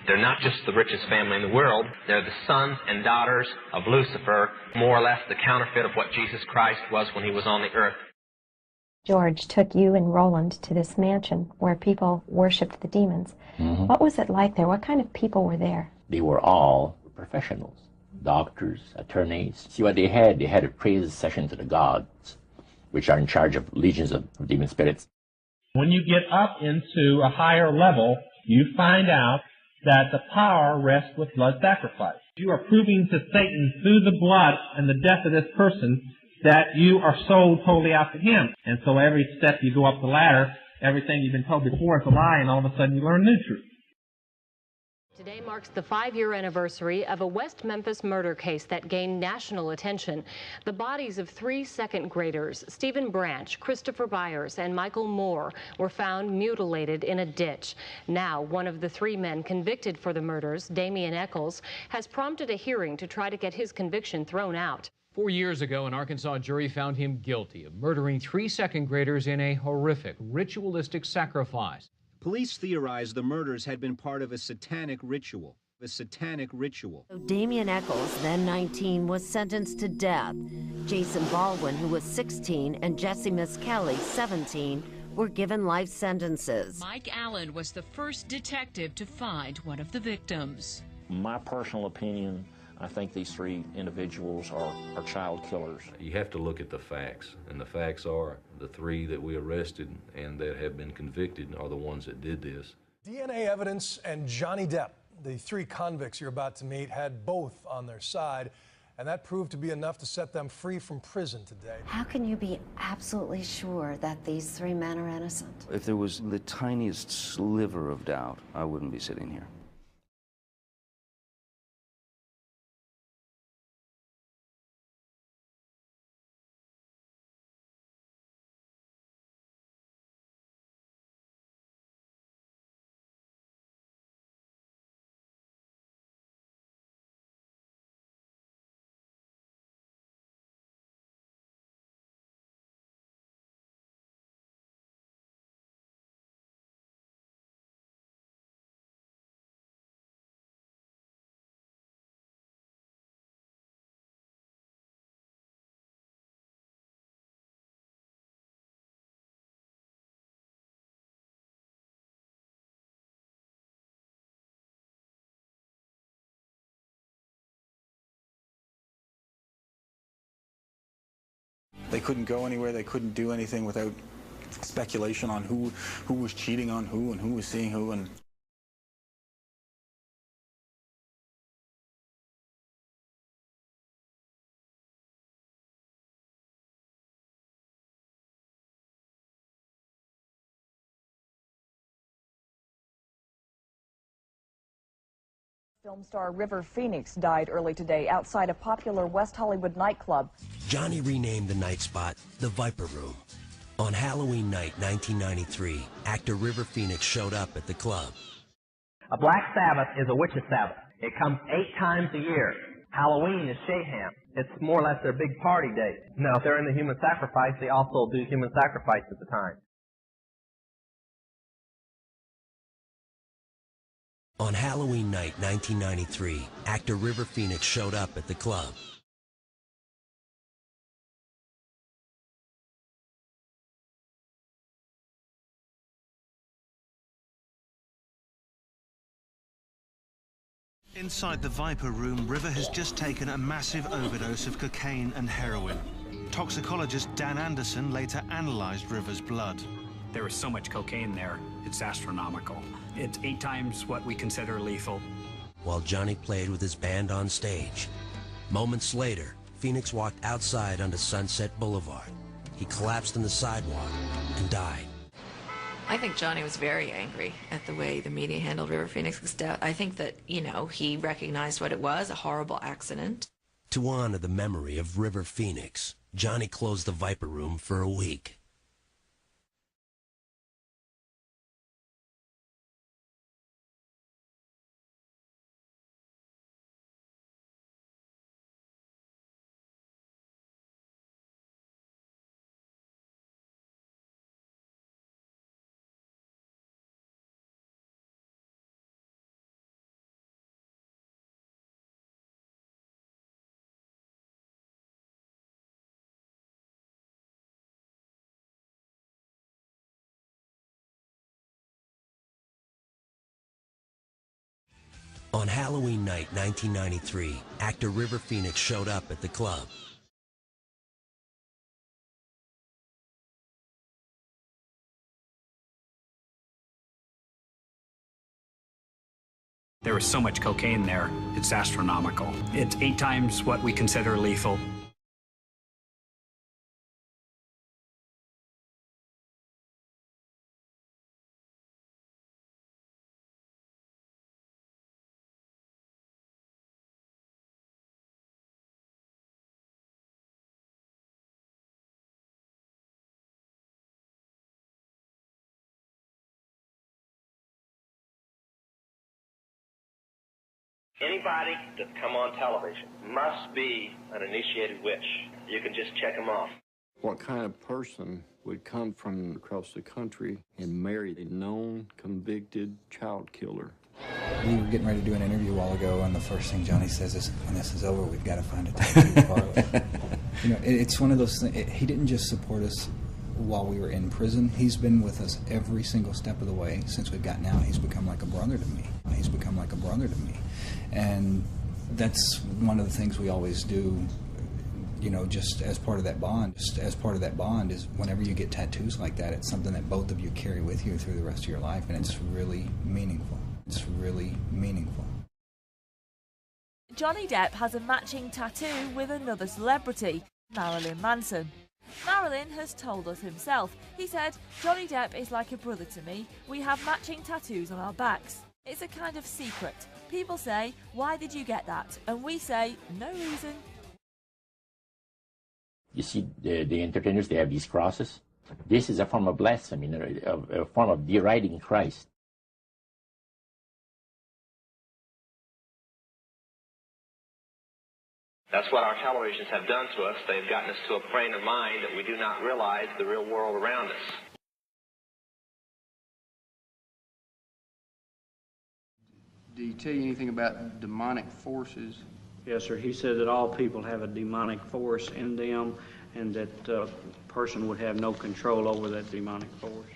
They're not just the richest family in the world. They're the sons and daughters of Lucifer, more or less the counterfeit of what Jesus Christ was when he was on the earth. George took you and Roland to this mansion where people worshipped the demons. Mm-hmm. What was it like there? What kind of people were there? They were all professionals, doctors, attorneys. See what they had? They had a praise session to the gods, which are in charge of legions of demon spirits. When you get up into a higher level, you find out that the power rests with blood sacrifice. You are proving to Satan through the blood and the death of this person that you are sold totally out to him. And so every step you go up the ladder, everything you've been told before is a lie, and all of a sudden you learn new truth. Today marks the 5-year anniversary of a West Memphis murder case that gained national attention. The bodies of 3 second graders, Stephen Branch, Christopher Byers, and Michael Moore, were found mutilated in a ditch. Now, one of the 3 men convicted for the murders, Damian Eccles, has prompted a hearing to try to get his conviction thrown out. 4 years ago, an Arkansas jury found him guilty of murdering 3 second graders in a horrific, ritualistic sacrifice. Police theorized the murders had been part of a satanic ritual. Damian Eccles, then 19, was sentenced to death. Jason Baldwin, who was 16, and Jesse Miss Kelly, 17, were given life sentences. Mike Allen was the first detective to find one of the victims. My personal opinion, I think these 3 individuals are child killers. You have to look at the facts, and the facts are the 3 that we arrested and that have been convicted are the ones that did this. DNA evidence and Johnny Depp, the 3 convicts you're about to meet, had both on their side, and that proved to be enough to set them free from prison today. How can you be absolutely sure that these 3 men are innocent? If there was the tiniest sliver of doubt, I wouldn't be sitting here. They couldn't go anywhere, they couldn't do anything without speculation on who was cheating on who and who was seeing who. And Film star River Phoenix died early today outside a popular West Hollywood nightclub. Johnny renamed the night spot the Viper Room. On Halloween night 1993, actor River Phoenix showed up at the club. A Black Sabbath is a witch's Sabbath. It comes 8 times a year. Halloween is Shayham. It's more or less their big party day. Now, if they're in the human sacrifice, they also do human sacrifice at the time. On Halloween night 1993, actor River Phoenix showed up at the club. Inside the Viper Room, River has just taken a massive overdose of cocaine and heroin. Toxicologist Dan Anderson later analyzed River's blood. There was so much cocaine there, it's astronomical. It's 8 times what we consider lethal. While Johnny played with his band on stage, moments later, Phoenix walked outside onto Sunset Boulevard. He collapsed on the sidewalk and died. I think Johnny was very angry at the way the media handled River Phoenix's death. I think that, he recognized what it was, a horrible accident. To honor the memory of River Phoenix, Johnny closed the Viper Room for a week. On Halloween night 1993, actor River Phoenix showed up at the club. There was so much cocaine there, it's astronomical. It's 8 times what we consider lethal. Anybody that's come on television must be an initiated witch. You can just check them off. What kind of person would come from across the country and marry a known, convicted child killer? We were getting ready to do an interview a while ago, and the first thing Johnny says is, when this is over, we've got to find a tattoo parlor. You know, it's one of those things. He didn't just support us while we were in prison. He's been with us every single step of the way since we've gotten out. He's become like a brother to me. He's become like a brother to me. And that's one of the things we always do, you know, just as part of that bond. Just as part of that bond is whenever you get tattoos like that, it's something that both of you carry with you through the rest of your life, and it's really meaningful. It's really meaningful. Johnny Depp has a matching tattoo with another celebrity, Marilyn Manson. Marilyn has told us himself. He said, "Johnny Depp is like a brother to me. We have matching tattoos on our backs. It's a kind of secret. People say, 'Why did you get that?' And we say, 'No reason.'" You see, the entertainers, they have these crosses. This is a form of blasphemy, a form of deriding Christ. That's what our televisions have done to us. They've gotten us to a frame of mind that we do not realize the real world around us. Did he tell you anything about demonic forces? Yes, sir. He said that all people have a demonic force in them, and that a person would have no control over that demonic force.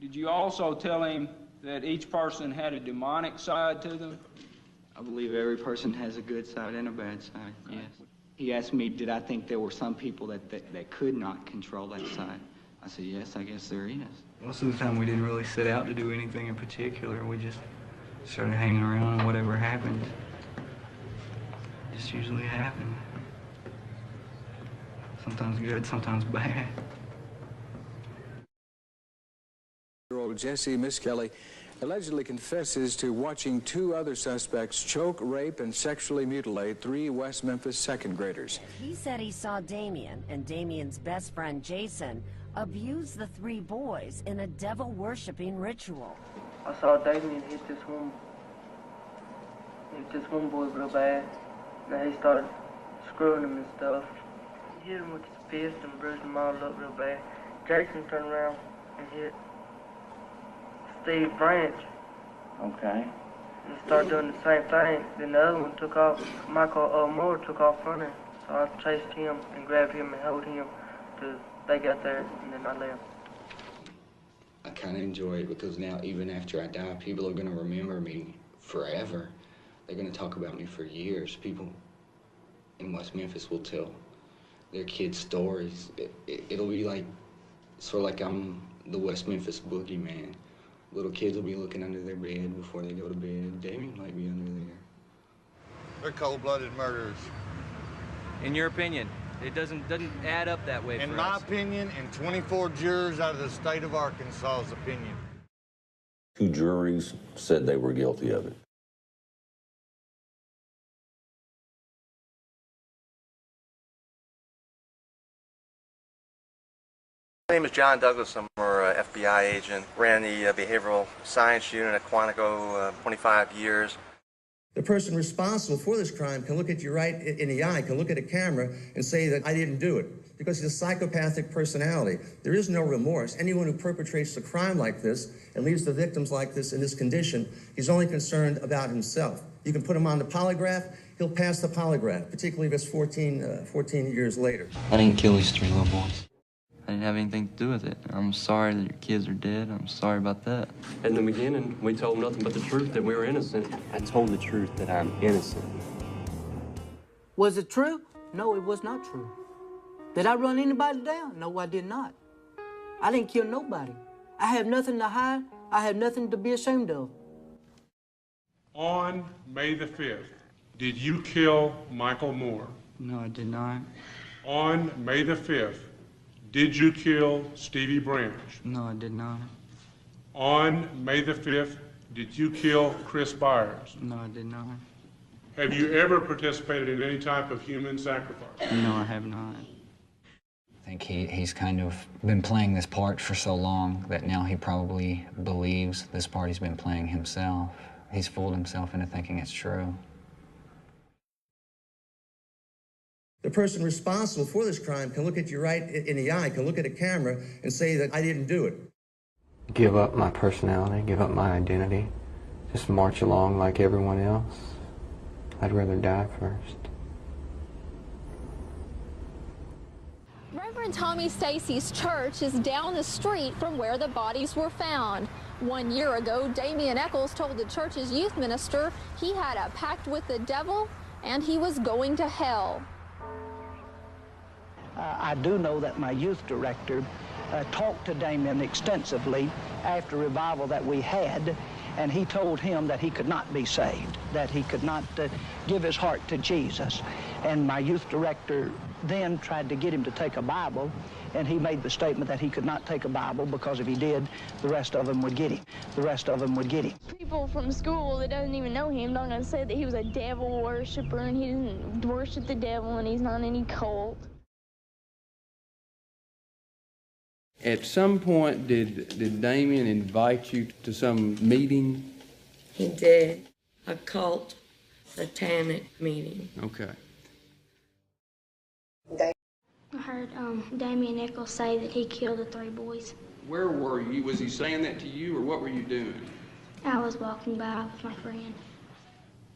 Did you also tell him that each person had a demonic side to them? I believe every person has a good side and a bad side, yes. He asked me, did I think there were some people that could not control that side? I said, yes, I guess there is. Most of the time we didn't really set out to do anything in particular. We just started hanging around, and whatever happened just usually happened. Sometimes good, sometimes bad. Year-old Jesse Miskelly allegedly confesses to watching 2 other suspects choke, rape, and sexually mutilate 3 West Memphis second graders. He said he saw Damien and Damien's best friend Jason abuse the 3 boys in a devil-worshipping ritual. I saw Damien hit this one boy real bad. Then he started screwing him and stuff. He hit him with his fist and bruised him all up real bad. Jason turned around and hit Steve Branch. Okay. And he started doing the same thing. Then the other one took off. Michael Moore took off running. So I chased him and grabbed him and held him till they got there, and then I left. I kind of enjoy it because now, even after I die, people are going to remember me forever. They're going to talk about me for years. People in West Memphis will tell their kids stories. It'll be like, sort of like I'm the West Memphis boogeyman. Little kids will be looking under their bed before they go to bed. Damien might be under there. They're cold-blooded murderers. In your opinion, it doesn't add up that way for us. In my opinion, and 24 jurors out of the state of Arkansas's opinion. 2 juries said they were guilty of it. My name is John Douglas. I'm an FBI agent. Ran the behavioral science unit at Quantico 25 years. The person responsible for this crime can look at you right in the eye, can look at a camera and say that I didn't do it, because he's a psychopathic personality. There is no remorse. Anyone who perpetrates a crime like this and leaves the victims like this in this condition, he's only concerned about himself. You can put him on the polygraph, he'll pass the polygraph, particularly if it's 14 years later. I didn't kill these 3 little boys. I didn't have anything to do with it. I'm sorry that your kids are dead. I'm sorry about that. In the beginning, we told nothing but the truth, that we were innocent. I told the truth that I'm innocent. Was it true? No, it was not true. Did I run anybody down? No, I did not. I didn't kill nobody. I have nothing to hide. I have nothing to be ashamed of. On May the 5th, did you kill Michael Moore? No, I did not. On May the 5th, did you kill Stevie Branch? No, I did not. On May the 5th, did you kill Chris Byers? No, I did not. Have you ever participated in any type of human sacrifice? No, I have not. I think he's kind of been playing this part for so long that now he probably believes this part he's been playing himself. He's fooled himself into thinking it's true. The person responsible for this crime can look at you right in the eye, can look at a camera and say that I didn't do it. Give up my personality, give up my identity, just march along like everyone else. I'd rather die first. Reverend Tommy Stacy's church is down the street from where the bodies were found. 1 year ago, Damian Eccles told the church's youth minister he had a pact with the devil and he was going to hell. I do know that my youth director talked to Damien extensively after revival that we had, and he told him that he could not be saved, that he could not give his heart to Jesus. And my youth director then tried to get him to take a Bible, and he made the statement that he could not take a Bible because if he did, the rest of them would get him. The rest of them would get him. People from school that doesn't even know him don't say that he was a devil worshiper and he didn't worship the devil and he's not in any cult. At some point, did Damien invite you to some meeting? He did. A cult, satanic meeting. Okay. I heard Damian Eccles say that he killed the 3 boys. Where were you? Was he saying that to you, or what were you doing? I was walking by with my friend.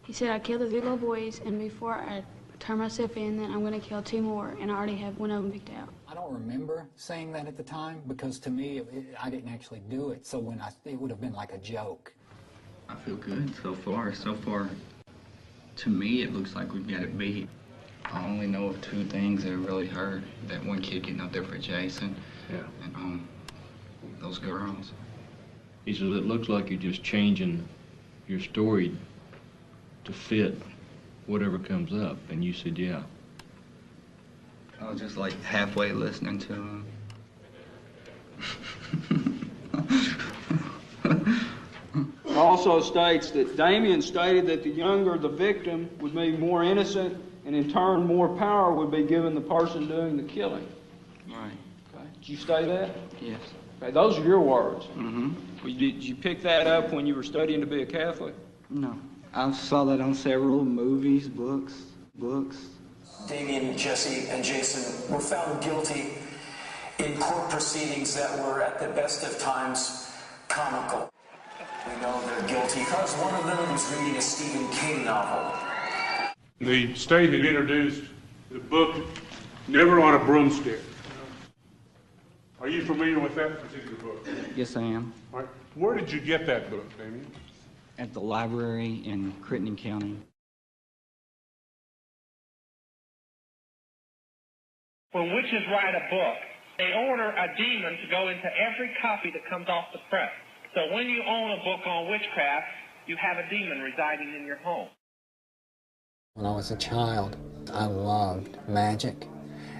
He said I killed the 3 little boys, and before I turn myself in, then I'm going to kill 2 more, and I already have 1 of them picked out. I don't remember saying that at the time because to me, I didn't actually do it. So when it would have been like a joke. I feel good so far. So far, to me, it looks like we've got it beat. I only know of 2 things that really hurt. That one kid getting up there for Jason. Yeah. And those girls. He says, it looks like you're just changing your story to fit whatever comes up. And you said, yeah. I was just like halfway listening to him. Also states that Damien stated that the younger the victim would be more innocent and in turn more power would be given the person doing the killing. Right. Okay. Did you say that? Yes. Okay, those are your words. Mm-hmm. Did you pick that up when you were studying to be a Catholic? No. I saw that on several movies, books. Damien, Jesse, and Jason were found guilty in court proceedings that were, at the best of times, comical. We know they're guilty because one of them was reading a Stephen King novel. The state had introduced the book Never on a Broomstick. Are you familiar with that particular book? Yes, I am. All right. Where did you get that book, Damien? At the library in Crittenden County. When witches write a book, they order a demon to go into every copy that comes off the press. So when you own a book on witchcraft, you have a demon residing in your home. When I was a child, I loved magic.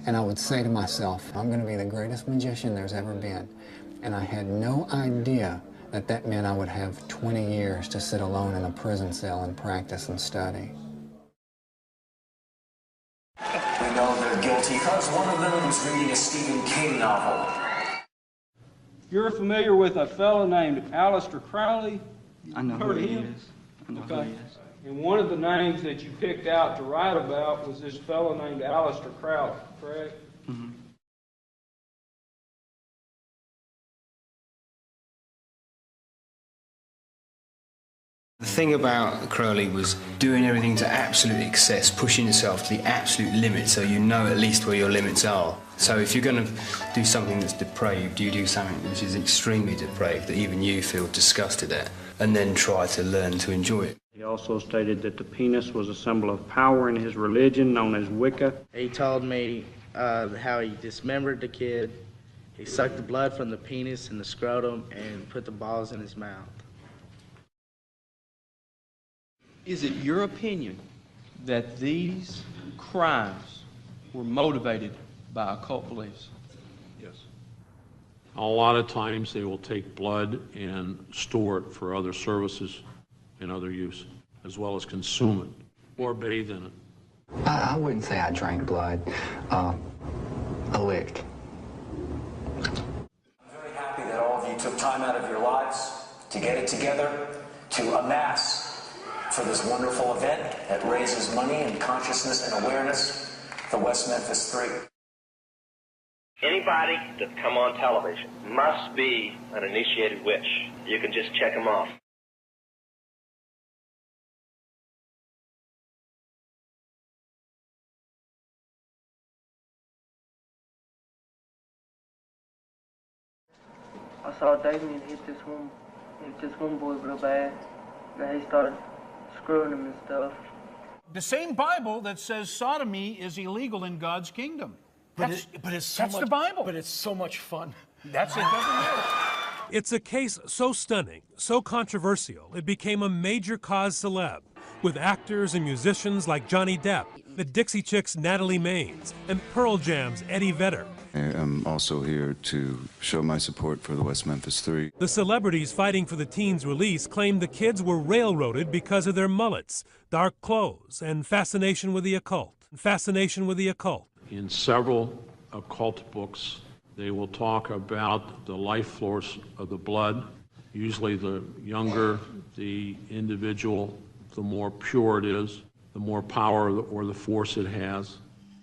And I would say to myself, I'm going to be the greatest magician there's ever been. And I had no idea that that meant I would have 20 years to sit alone in a prison cell and practice and study. We know they're guilty because one of them was reading a Stephen King novel. You're familiar with a fellow named Aleister Crowley? I know who he is. I know who he is. And one of the names that you picked out to write about was this fellow named Aleister Crowley, correct? Mm-hmm. The thing about Crowley was doing everything to absolute excess, pushing yourself to the absolute limit so you know at least where your limits are. So if you're going to do something that's depraved, you do something which is extremely depraved that even you feel disgusted at, and then try to learn to enjoy it. He also stated that the penis was a symbol of power in his religion, known as Wicca. He told me how he dismembered the kid, he sucked the blood from the penis and the scrotum, and put the balls in his mouth. Is it your opinion that these crimes were motivated by occult beliefs? Yes. A lot of times they will take blood and store it for other services and other use, as well as consume it or bathe in it. I wouldn't say I drank blood. A lick. I'm very happy that all of you took time out of your lives to get it together, to amass for this wonderful event that raises money and consciousness and awareness, the West Memphis 3. Anybody that come on television must be an initiated witch. You can just check them off. I saw Damien hit this one boy real bad. And he started screwing him and stuff. The same Bible that says sodomy is illegal in God's kingdom. But it's so that's much, the Bible. But it's so much fun. That's it. Doesn't matter. It's a case so stunning, so controversial, it became a major cause celeb, with actors and musicians like Johnny Depp, the Dixie Chicks' Natalie Maines, and Pearl Jam's Eddie Vedder. I'm also here to show my support for the West Memphis 3. The celebrities fighting for the teens' release claimed the kids were railroaded because of their mullets, dark clothes, and fascination with the occult. In several occult books, they will talk about the life force of the blood. Usually the younger the individual, the more pure it is, the more power or the force it has.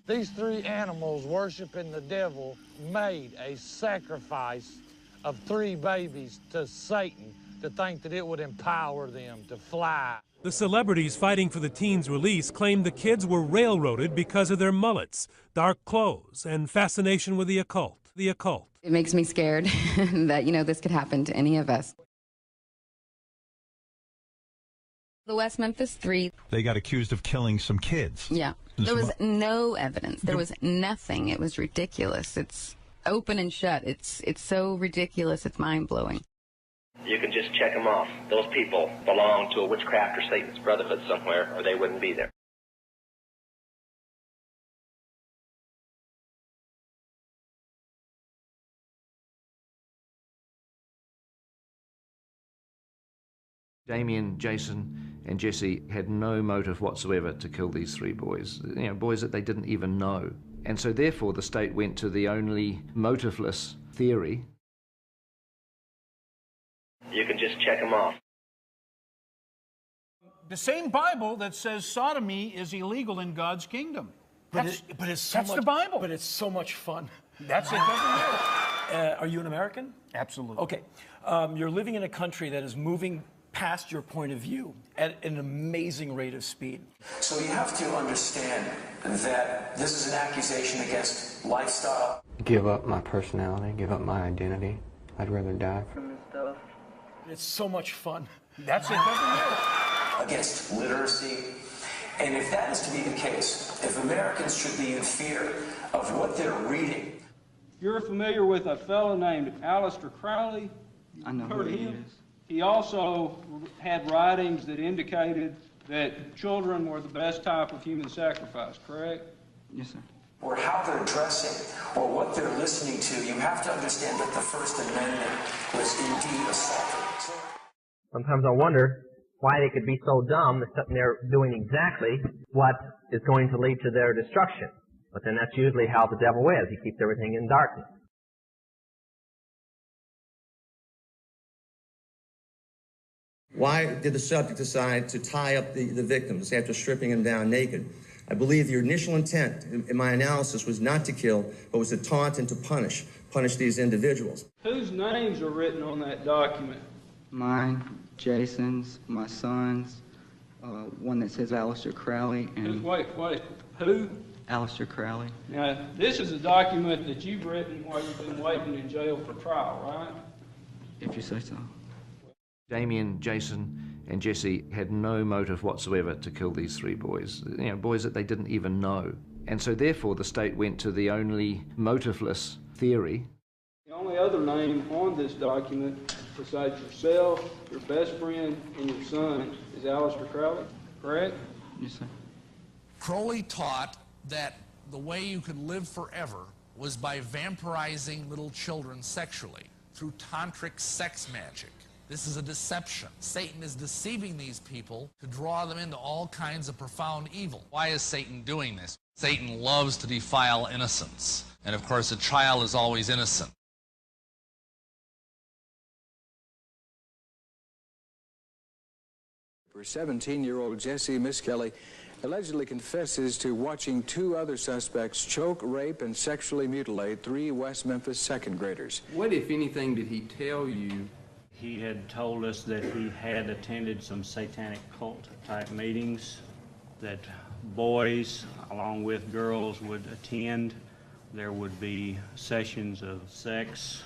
These three animals worshiping the devil made a sacrifice of 3 babies to Satan to think that it would empower them to fly. The celebrities fighting for the teens' release claimed the kids were railroaded because of their mullets, dark clothes, and fascination with the occult. It makes me scared that, this could happen to any of us. The West Memphis 3. They got accused of killing some kids. Yeah. There was no evidence. There was nothing. It was ridiculous. It's open and shut. It's so ridiculous. It's mind-blowing. You can just check them off. Those people belong to a witchcraft or Satan's brotherhood somewhere, or they wouldn't be there. Damien, Jason, and Jesse had no motive whatsoever to kill these 3 boys, boys that they didn't even know. And so therefore the state went to the only motiveless theory. You can just check them off. The same Bible that says sodomy is illegal in God's kingdom. But it's so that's much, the Bible. But it's so much fun. That's it. Doesn't matter. Are you an American? Absolutely. Okay. You're living in a country that is moving past your point of view at an amazing rate of speed. So you have to understand that this is an accusation against lifestyle. Give up my personality, give up my identity. I'd rather die. It's so much fun. That's it. Doesn't matter. Against literacy. And if that is to be the case, if Americans should be in fear of what they're reading. You're familiar with a fellow named Aleister Crowley? I know Heard who he him? is. He also had writings that indicated that children were the best type of human sacrifice, correct? Yes, sir. Or how they're dressing, or what they're listening to, you have to understand that the First Amendment was indeed assaulted. Sometimes I wonder why they could be so dumb that they're doing exactly what is going to lead to their destruction. But then that's usually how the devil is. He keeps everything in darkness. Why did the subject decide to tie up the victims after stripping them down naked? I believe the initial intent in my analysis was not to kill, but was to taunt and to punish these individuals. Whose names are written on that document? Mine Jason's, my son's, one that says Aleister Crowley, and... Wait, who? Aleister Crowley. Now, this is a document that you've written while you've been waiting in jail for trial, right? If you say so. Damien, Jason, and Jesse had no motive whatsoever to kill these three boys, boys that they didn't even know. And so therefore the state went to the only motiveless theory. The only other name on this document, besides yourself, your best friend, and your son, is Aleister Crowley, correct? Yes, sir. Crowley taught that the way you could live forever was by vampirizing little children sexually through tantric sex magic. This is a deception. Satan is deceiving these people to draw them into all kinds of profound evil. Why is Satan doing this? Satan loves to defile innocence. And of course, a child is always innocent. For 17-year-old Jesse Miskelly allegedly confesses to watching two other suspects choke, rape, and sexually mutilate three West Memphis second graders. What, if anything, did he tell you? He had told us that he had attended some satanic cult type meetings that boys along with girls would attend. There would be sessions of sex,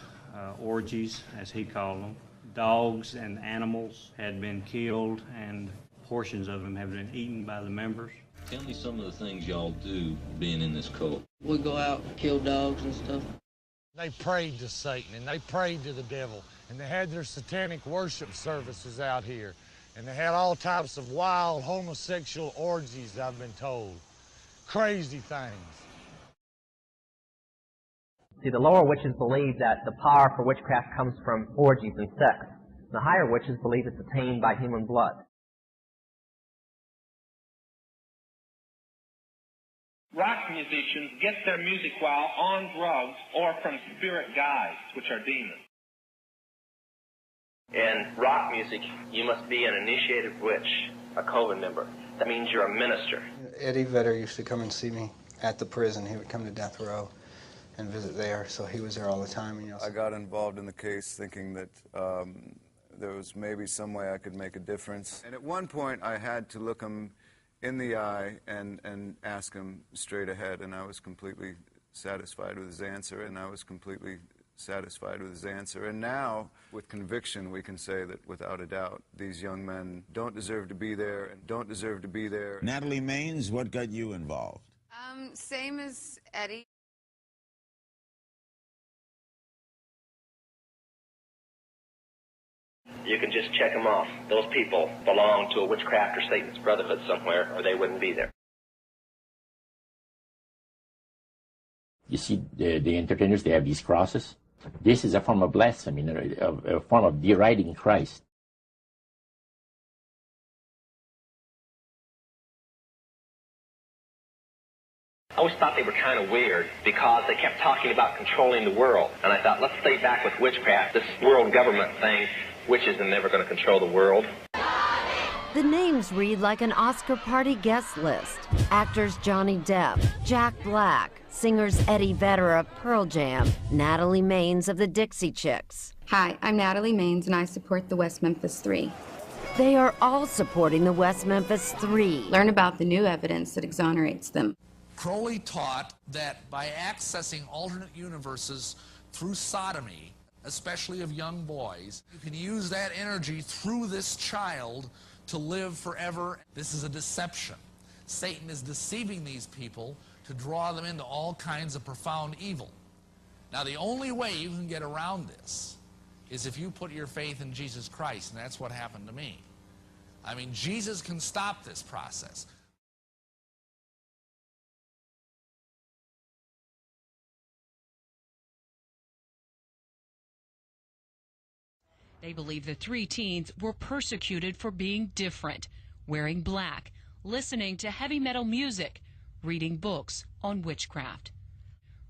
orgies as he called them. Dogs and animals had been killed and portions of them have been eaten by the members. Tell me some of the things y'all do being in this cult. We go out and kill dogs and stuff. They prayed to Satan and they prayed to the devil, and they had their satanic worship services out here, and they had all types of wild homosexual orgies, I've been told. Crazy things. See, the lower witches believe that the power for witchcraft comes from orgies and sex. The higher witches believe it's attained by human blood. Rock musicians get their music while on drugs or from spirit guides, which are demons. In rock music, you must be an initiated witch, a coven member. That means you're a minister. Eddie Vedder used to come and see me at the prison. He would come to death row and visit there, so he was there all the time. And, I got involved in the case thinking that there was maybe some way I could make a difference. And at one point, I had to look him in the eye and ask him straight ahead, and I was completely satisfied with his answer, and now, with conviction, we can say that, without a doubt, these young men don't deserve to be there and don't deserve to be there. Natalie Maines, what got you involved? Same as Eddie. You can just check them off. Those people belong to a witchcraft or Satan's brotherhood somewhere, or they wouldn't be there. You see, the entertainers, they have these crosses. This is a form of blasphemy, a form of deriding Christ. I always thought they were kind of weird because they kept talking about controlling the world. And I thought, let's stay back with witchcraft, this world government thing. Witches are never going to control the world. The names read like an Oscar party guest list. Actors Johnny Depp, Jack Black, singers Eddie Vedder of Pearl Jam, Natalie Maines of the Dixie Chicks. Hi, I'm Natalie Maines, and I support the West Memphis 3. They are all supporting the West Memphis 3. Learn about the new evidence that exonerates them. Crowley taught that by accessing alternate universes through sodomy, especially of young boys, you can use that energy through this child to live forever. This is a deception. Satan is deceiving these people to draw them into all kinds of profound evil. Now, the only way you can get around this is if you put your faith in Jesus Christ, and that's what happened to me. I mean, Jesus can stop this process. They believe the three teens were persecuted for being different, wearing black, listening to heavy metal music, reading books on witchcraft.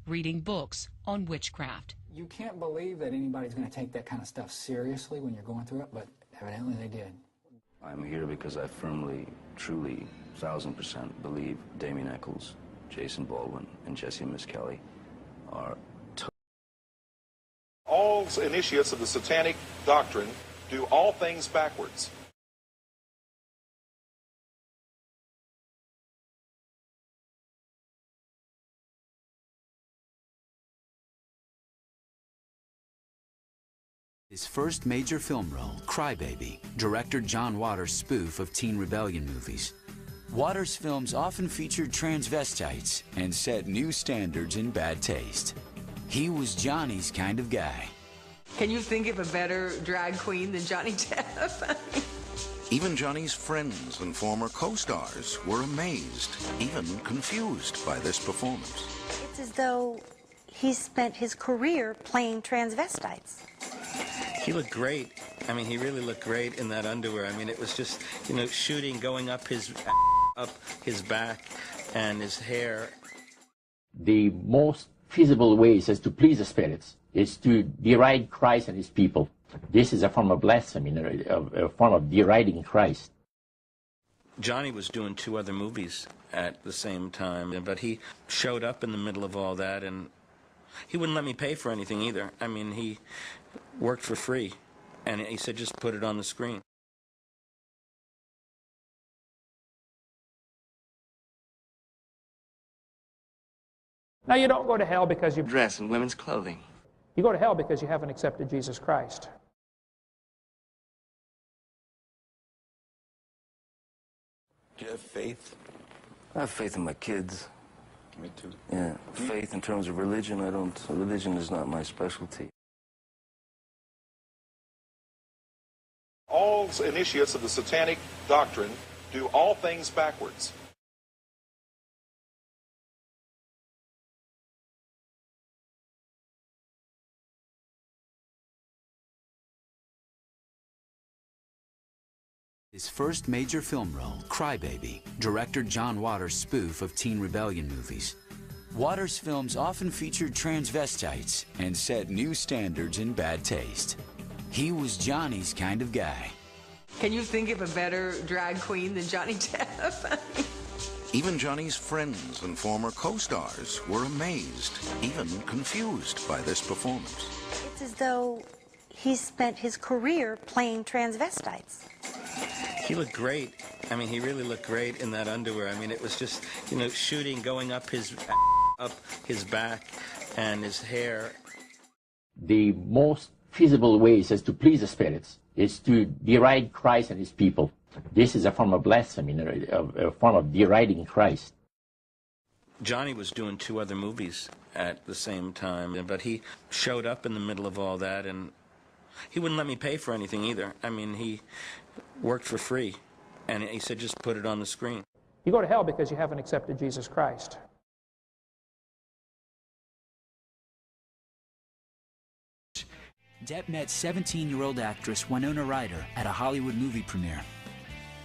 Reading books on witchcraft. You can't believe that anybody's going to take that kind of stuff seriously when you're going through it, but evidently they did. I'm here because I firmly, truly, 1000% believe Damien Eccles, Jason Baldwin, and Jesse Miskelly are all initiates of the satanic doctrine do all things backwards. His first major film role, Crybaby, director John Waters' spoof of teen rebellion movies. Waters' films often featured transvestites and set new standards in bad taste. He was Johnny's kind of guy. Can you think of a better drag queen than Johnny Depp? Even Johnny's friends and former co-stars were amazed, even confused by this performance. It's as though he spent his career playing transvestites. He looked great. I mean, he really looked great in that underwear. I mean, it was just, you know, shooting, going up his back and his hair. The most feasible ways is to please the spirits, is to deride Christ and his people. This is a form of blasphemy, a form of deriding Christ. Johnny was doing 2 other movies at the same time, but he showed up in the middle of all that, and he wouldn't let me pay for anything either. I mean, he worked for free, and he said, just put it on the screen. Now, you don't go to hell because you dress in women's clothing. You go to hell because you haven't accepted Jesus Christ. Do you have faith? I have faith in my kids. Me too. Yeah, faith in terms of religion, religion is not my specialty. All initiates of the Satanic doctrine do all things backwards. His first major film role, Crybaby, director John Waters' spoof of teen rebellion movies. Waters' films often featured transvestites and set new standards in bad taste. He was Johnny's kind of guy. Can you think of a better drag queen than Johnny Depp? Even Johnny's friends and former co-stars were amazed, even confused by this performance. It's as though he spent his career playing transvestites. He looked great. I mean, he really looked great in that underwear. I mean, it was just, you know, shooting, going up his back and his hair. The most feasible ways is to please the spirits, is to deride Christ and his people. This is a form of blasphemy, a form of deriding Christ. Johnny was doing 2 other movies at the same time, but he showed up in the middle of all that, and he wouldn't let me pay for anything either. I mean, he worked for free, and he said, just put it on the screen. You go to hell because you haven't accepted Jesus Christ. Depp met 17-year-old actress Winona Ryder at a Hollywood movie premiere.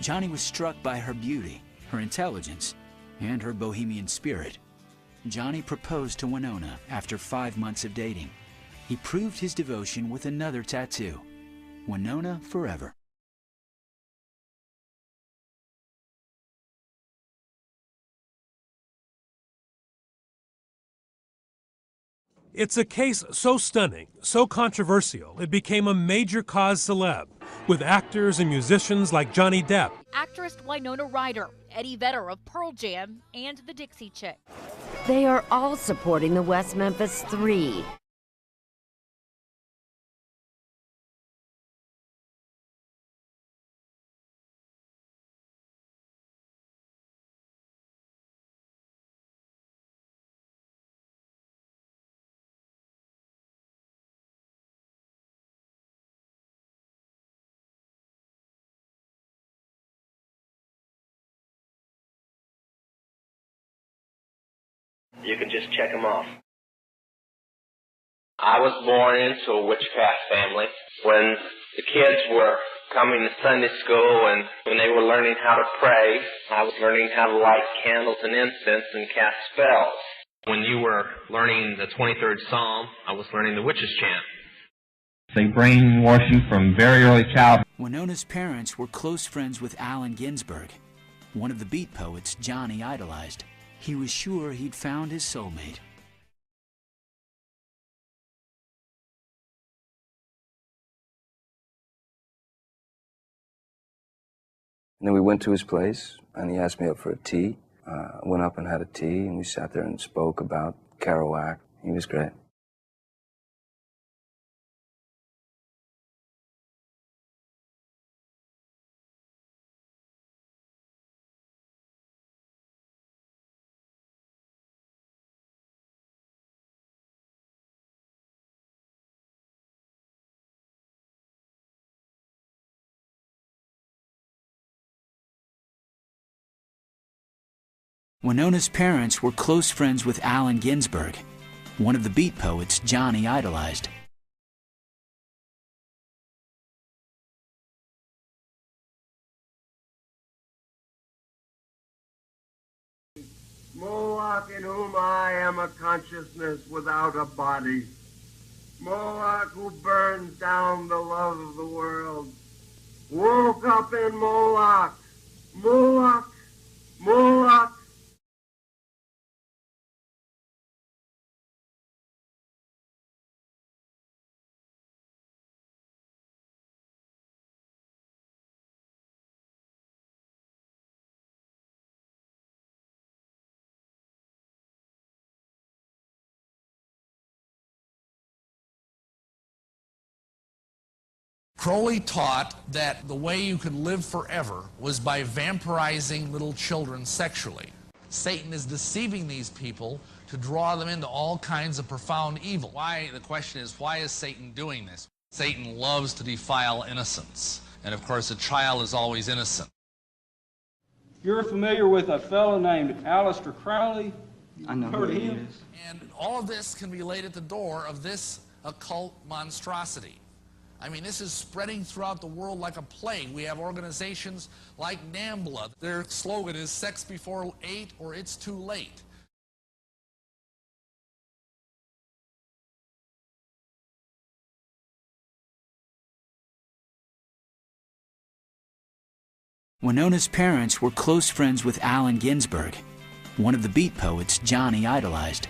Johnny was struck by her beauty, her intelligence, and her bohemian spirit. Johnny proposed to Winona after 5 months of dating. He proved his devotion with another tattoo. Winona forever. It's a case so stunning, so controversial, it became a major cause celeb, with actors and musicians like Johnny Depp. Actress Winona Ryder, Eddie Vedder of Pearl Jam, and the Dixie Chicks. They are all supporting the West Memphis 3. You can just check them off. I was born into a witchcraft family. When the kids were coming to Sunday school and when they were learning how to pray, I was learning how to light candles and incense and cast spells. When you were learning the 23rd Psalm, I was learning the witch's chant. They brainwash you from very early childhood. Winona's parents were close friends with Allen Ginsberg, one of the beat poets Johnny idolized. He was sure he'd found his soulmate. then we went to his place, and he asked me up for a tea. Went up and had a tea, and we sat there and spoke about Kerouac. He was great. Winona's parents were close friends with Allen Ginsberg, one of the beat poets Johnny idolized. Moloch, in whom I am a consciousness without a body. Moloch, who burns down the love of the world. Woke up in Moloch. Moloch, Moloch. Crowley taught that the way you could live forever was by vampirizing little children sexually. Satan is deceiving these people to draw them into all kinds of profound evil. The question is, why is Satan doing this? Satan loves to defile innocence. And of course, a child is always innocent. You're familiar with a fellow named Aleister Crowley? I know who he is. And all of this can be laid at the door of this occult monstrosity. I mean, this is spreading throughout the world like a plague. We have organizations like NAMBLA. Their slogan is sex before 8 or it's too late. Winona's parents were close friends with Allen Ginsberg, one of the beat poets Johnny idolized.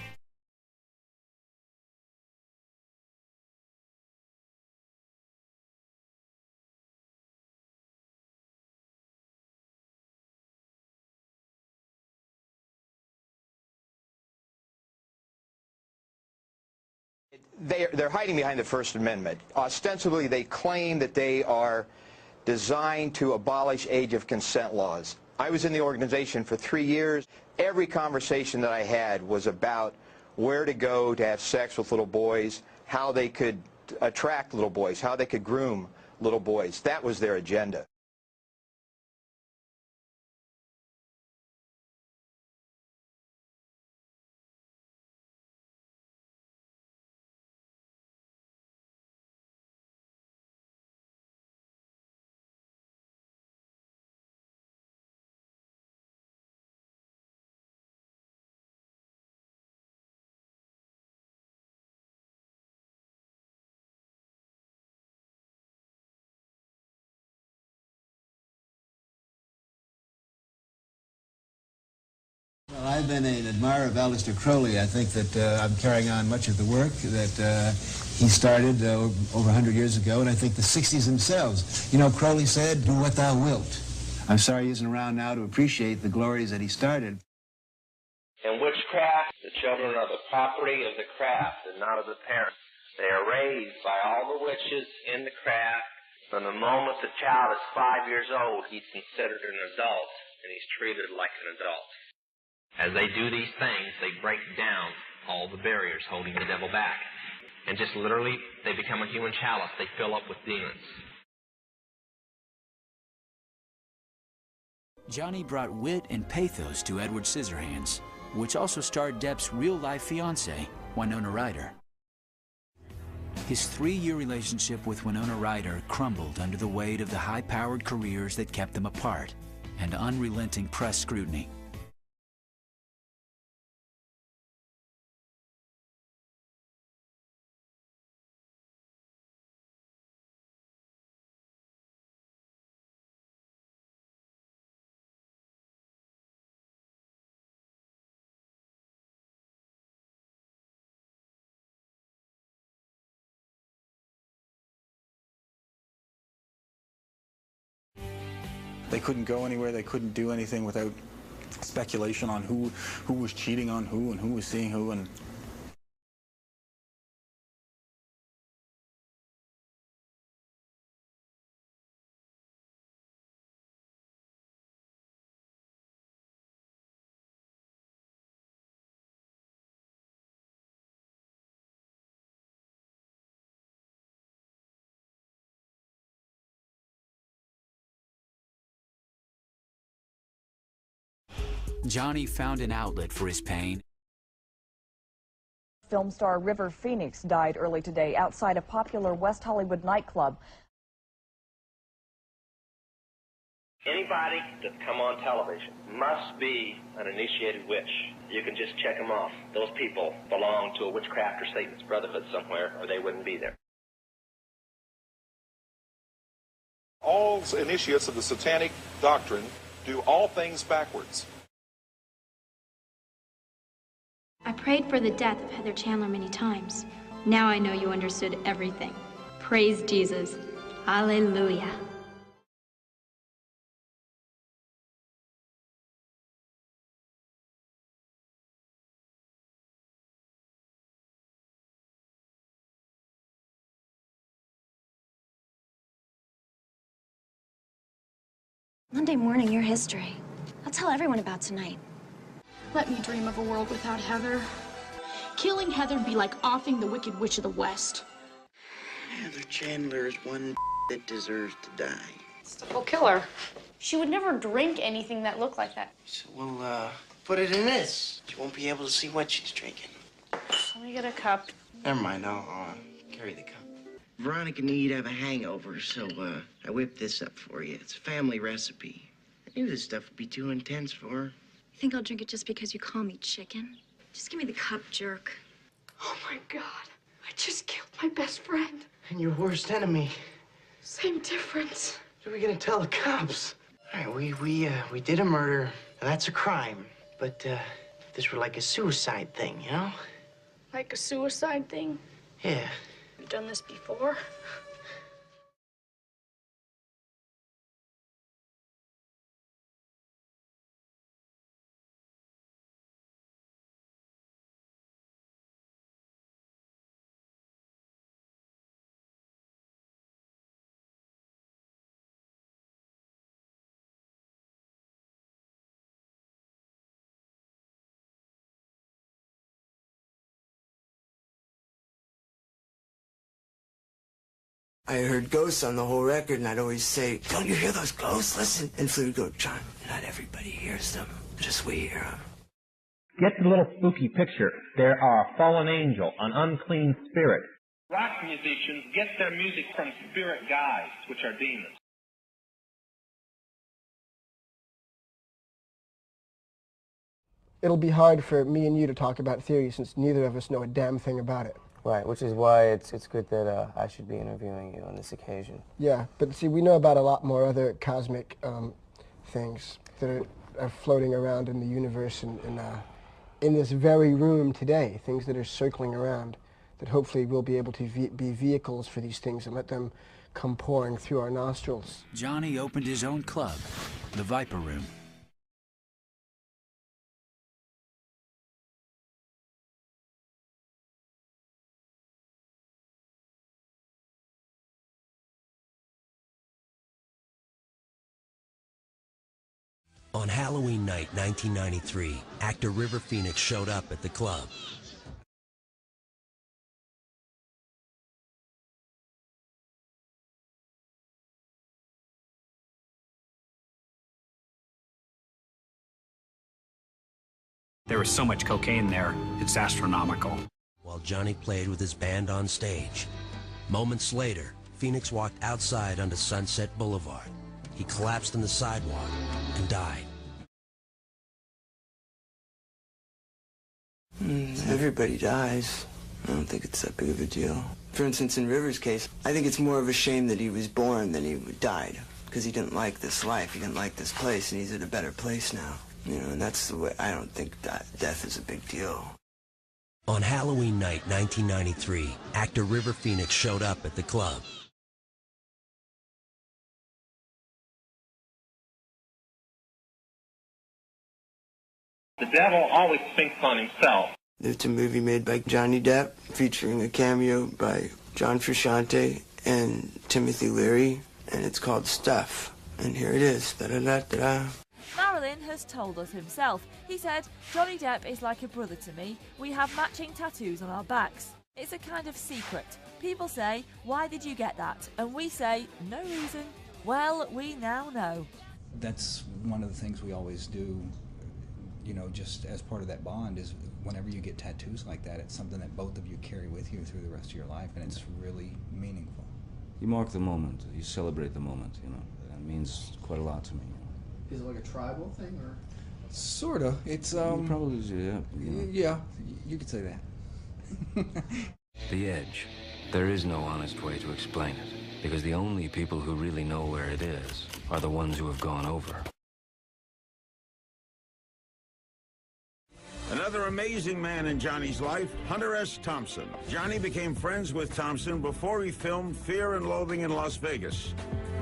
They're hiding behind the First Amendment. Ostensibly, they claim that they are designed to abolish age of consent laws. I was in the organization for 3 years. Every conversation that I had was about where to go to have sex with little boys, how they could attract little boys, how they could groom little boys. That was their agenda. Well, I've been an admirer of Aleister Crowley. I think that I'm carrying on much of the work that he started over 100 years ago, and I think the 60s themselves. You know, Crowley said, do what thou wilt. I'm sorry he isn't around now to appreciate the glories that he started. In witchcraft, the children are the property of the craft and not of the parents. They are raised by all the witches in the craft. From the moment the child is 5 years old, he's considered an adult, and he's treated like an adult. As they do these things, they break down all the barriers holding the devil back. And just literally, they become a human chalice. They fill up with demons. Johnny brought wit and pathos to Edward Scissorhands, which also starred Depp's real-life fiancée, Winona Ryder. His 3-year relationship with Winona Ryder crumbled under the weight of the high-powered careers that kept them apart and unrelenting press scrutiny. They couldn't go anywhere. They couldn't do anything without speculation on who was cheating on who and who was seeing who. And Johnny found an outlet for his pain. Film star River Phoenix died early today outside a popular West Hollywood nightclub. Anybody that's come on television must be an initiated witch. You can just check them off. Those people belong to a witchcraft or Satan's brotherhood somewhere, or they wouldn't be there. All initiates of the Satanic doctrine do all things backwards. I prayed for the death of Heather Chandler many times. Now I know you understood everything. Praise Jesus. Hallelujah. Monday morning, your history. I'll tell everyone about tonight. Let me dream of a world without Heather. Killing Heather'd be like offing the Wicked Witch of the West. Heather Chandler is one that deserves to die. We'll kill her. She would never drink anything that looked like that. So we'll, put it in this. She won't be able to see what she's drinking. Let me get a cup. Never mind, I'll carry the cup. Veronica and you'd have a hangover, so, I whipped this up for you. It's a family recipe. I knew this stuff would be too intense for her. You think I'll drink it just because you call me chicken? Just give me the cup, jerk. Oh my God. I just killed my best friend. And your worst enemy. Same difference. What are we gonna tell the cops? All right, we did a murder, and that's a crime. But, if this were like a suicide thing, you know? Like a suicide thing? Yeah. You've done this before? I heard ghosts on the whole record, and I'd always say, "Don't you hear those ghosts? Listen." And Flea would go, "John, not everybody hears them. Just we hear them." Get the little spooky picture. There are a fallen angel, an unclean spirit. Rock musicians get their music from spirit guides, which are demons. It'll be hard for me and you to talk about theory since neither of us know a damn thing about it. Right, which is why it's good that I should be interviewing you on this occasion. Yeah, but see, we know about a lot more other cosmic things that are floating around in the universe and in this very room today, things that are circling around that hopefully we'll be able to be vehicles for these things and let them come pouring through our nostrils. Johnny opened his own club, the Viper Room. On Halloween night 1993, actor River Phoenix showed up at the club. There was so much cocaine there, it's astronomical. While Johnny played with his band on stage, moments later, Phoenix walked outside onto Sunset Boulevard. He collapsed on the sidewalk and died. Everybody dies. I don't think it's that big of a deal. For instance, in River's case, I think it's more of a shame that he was born than he died, because he didn't like this life, he didn't like this place, and he's in a better place now. You know, and that's the way, I don't think that death is a big deal. On Halloween night 1993, actor River Phoenix showed up at the club. The devil always thinks on himself. It's a movie made by Johnny Depp, featuring a cameo by John Frusciante and Timothy Leary, and it's called Stuff. And here it is. Da-da-da-da-da. Marilyn has told us himself. He said, "Johnny Depp is like a brother to me. We have matching tattoos on our backs. It's a kind of secret. People say, 'Why did you get that?' And we say, 'No reason.' Well, we now know." That's one of the things we always do, you know, just as part of that bond, is whenever you get tattoos like that, it's something that both of you carry with you through the rest of your life, and it's really meaningful. You mark the moment, you celebrate the moment, you know. It means quite a lot to me. Is it like a tribal thing, or? Sort of. It's, Probably, yeah. You know. Yeah, you could say that. The edge. There is no honest way to explain it, because the only people who really know where it is are the ones who have gone over. Another amazing man in Johnny's life, Hunter S. Thompson. Johnny became friends with Thompson before he filmed Fear and Loathing in Las Vegas.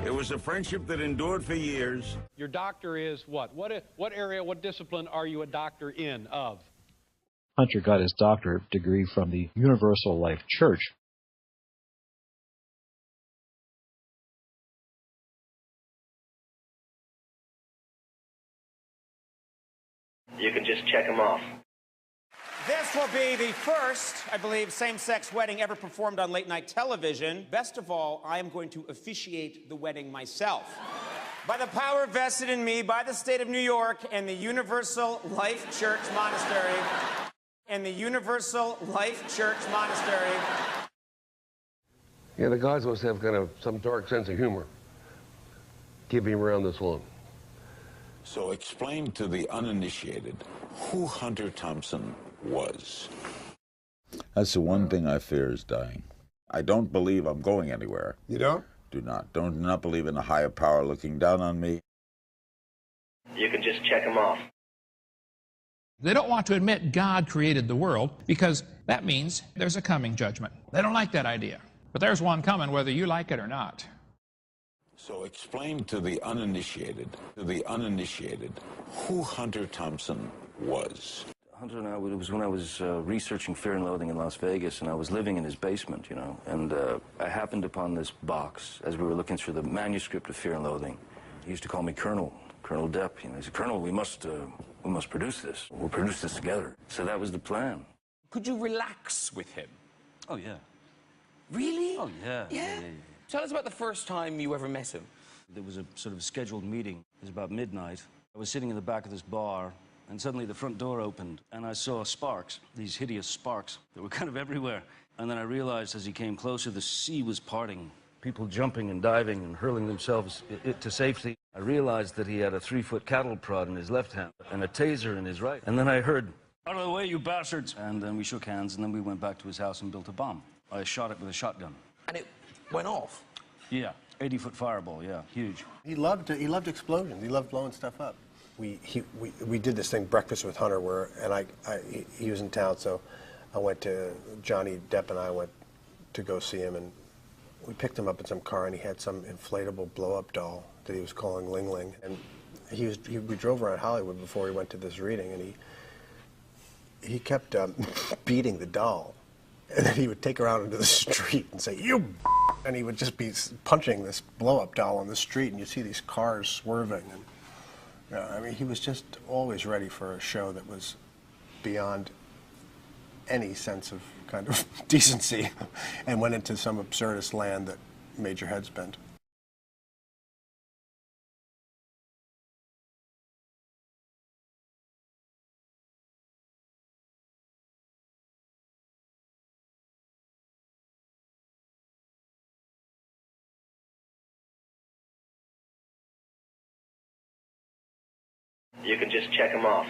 It was a friendship that endured for years. Your doctor is what? What area, what discipline are you a doctor in of? Hunter got his doctorate degree from the Universal Life Church. You can just check them off. This will be the first, I believe, same-sex wedding ever performed on late-night television. Best of all, I am going to officiate the wedding myself. By the power vested in me by the state of New York and the Universal Life Church Monastery. And the Universal Life Church Monastery. Yeah, the guys must have kind of some dark sense of humor, keeping him around this long. So explain to the uninitiated who Hunter Thompson was. That's the one thing I fear is dying. I don't believe I'm going anywhere. You don't? Do not believe in a higher power looking down on me. You can just check them off. They don't want to admit God created the world because that means there's a coming judgment. They don't like that idea. But there's one coming whether you like it or not. So explain to the uninitiated, who Hunter Thompson was. Hunter and I, it was when I was researching Fear and Loathing in Las Vegas, and I was living in his basement, you know, and I happened upon this box as we were looking through the manuscript of Fear and Loathing. He used to call me Colonel Depp, you know. He said, "Colonel, we must produce this. We'll produce this together." So that was the plan. Could you relax with him? Oh, yeah. Really? Oh, yeah. Yeah? Tell us about the first time you ever met him. There was a sort of scheduled meeting. It was about midnight. I was sitting in the back of this bar, and suddenly the front door opened, and I saw sparks, these hideous sparks that were kind of everywhere. And then I realized as he came closer, the sea was parting, people jumping and diving and hurling themselves to safety. I realized that he had a 3-foot cattle prod in his left hand and a taser in his right. And then I heard, "Out of the way, you bastards!" And then we shook hands, and then we went back to his house and built a bomb. I shot it with a shotgun. And it went off? Yeah, 80-foot fireball, yeah, huge. He loved explosions. He loved blowing stuff up. We did this thing, Breakfast with Hunter, where, and he was in town, so I went to, Johnny Depp and I went to go see him, and we picked him up in some car, and he had some inflatable blow-up doll that he was calling Ling Ling. And we drove around Hollywood before he went to this reading, and he kept beating the doll. And then he would take her out into the street and say, "You," and he would just be punching this blow-up doll on the street, and you see these cars swerving. And I mean, he was just always ready for a show that was beyond any sense of kind of decency, and went into some absurdist land that made your head spin. You can just check them off.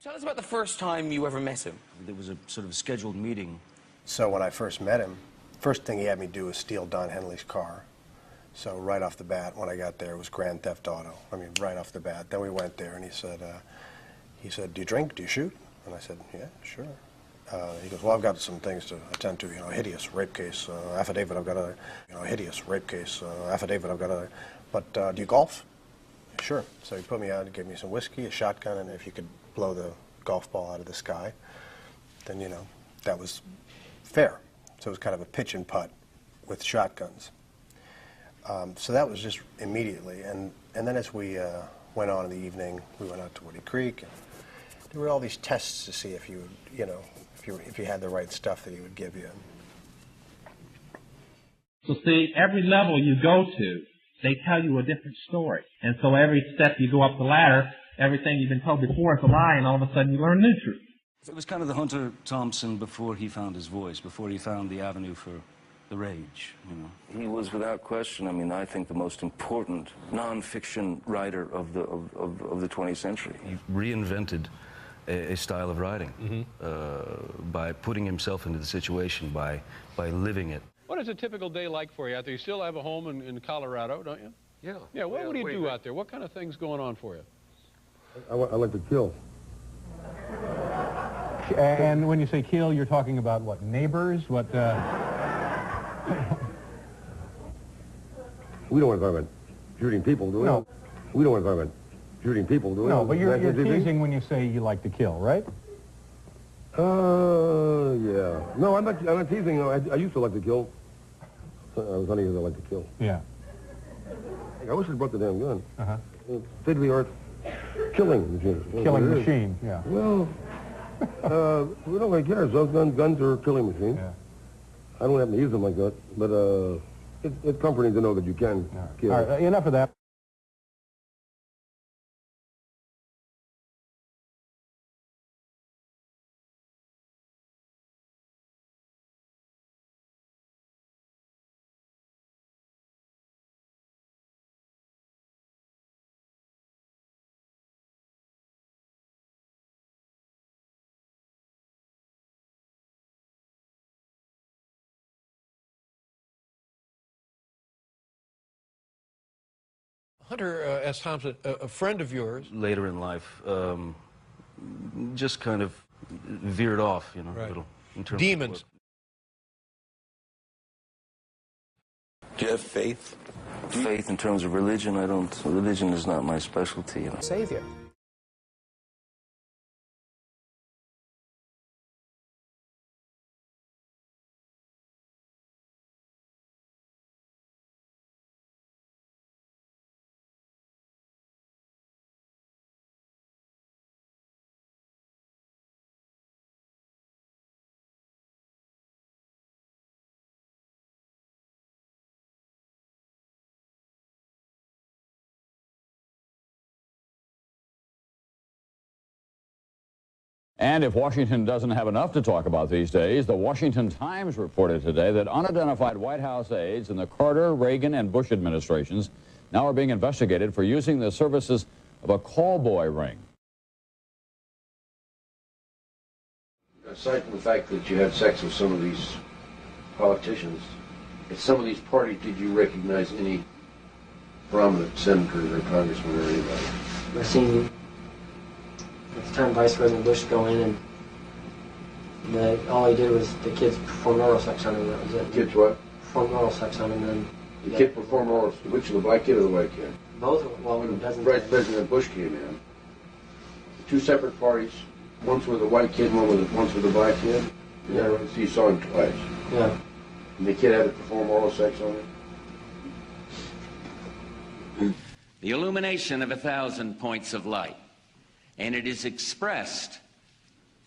Tell us about the first time you ever met him. There was a sort of scheduled meeting. So when I first met him, first thing he had me do was steal Don Henley's car. So right off the bat, when I got there, it was Grand Theft Auto. I mean, right off the bat. Then we went there, and he said, "Do you drink? Do you shoot?" And I said, "Yeah, sure." He goes, "Well, I've got some things to attend to, hideous rape case affidavit. I've got to, hideous rape case affidavit. I've got to but do you golf? Sure. So he put me out and gave me some whiskey, a shotgun, and if you could blow the golf ball out of the sky, then, you know, that was fair. So it was kind of a pitch and putt with shotguns. So that was just immediately. And then as we went on in the evening, we went out to Woody Creek. And there were all these tests to see if you, you know, if you had the right stuff that he would give you. So see, every level you go to, they tell you a different story. And so every step you go up the ladder, everything you've been told before is a lie, and all of a sudden you learn new truth. It was kind of the Hunter Thompson before he found his voice, before he found the avenue for the rage, you know. He was, without question, I mean, I think the most important non-fiction writer of the 20th century. He reinvented a style of writing by putting himself into the situation, by living it. What is a typical day like for you out there? You still have a home in Colorado, don't you? Yeah. Yeah, what do you do out there? What kind of things going on for you? I like to kill. And when you say kill, you're talking about what, neighbors? What? We don't want to talk about shooting people, do we? No. We don't want to talk about shooting people, do we? No, but you're teasing when you say you like to kill, right? Yeah. No, I'm not teasing. No, I used to like to kill. I was hunting because I like to kill. Yeah. I wish I brought the damn gun. Uh-huh. State of the art killing machine. Killing machine, yeah. Well, we don't really care. Those guns are killing machines. Yeah. I don't have to use them like that, but it's comforting to know that you can kill. All right, enough of that. Hunter S. Thompson, a friend of yours. Later in life, just kind of veered off, you know, a little. In terms Demons. Do you have faith? Faith in terms of religion, I don't. Religion is not my specialty. You know. Savior. And if Washington doesn't have enough to talk about these days, the Washington Times reported today that unidentified White House aides in the Carter, Reagan, and Bush administrations now are being investigated for using the services of a call boy ring. Aside from the fact that you had sex with some of these politicians, at some of these parties, did you recognize any prominent senators or congressmen or anybody? I seen at the time Vice President Bush go in and all he did was the kids performed oral sex on him. That was it. Kids what? Performed oral sex on him. And the kid performed oral. Which of the black kid or the white kid? Both. Well, when Vice President Bush came in, two separate parties. Once with a white kid, once with a black kid. Yeah. So you saw him twice. Yeah. And the kid had to perform oral sex on him. The illumination of 1,000 points of light, and it is expressed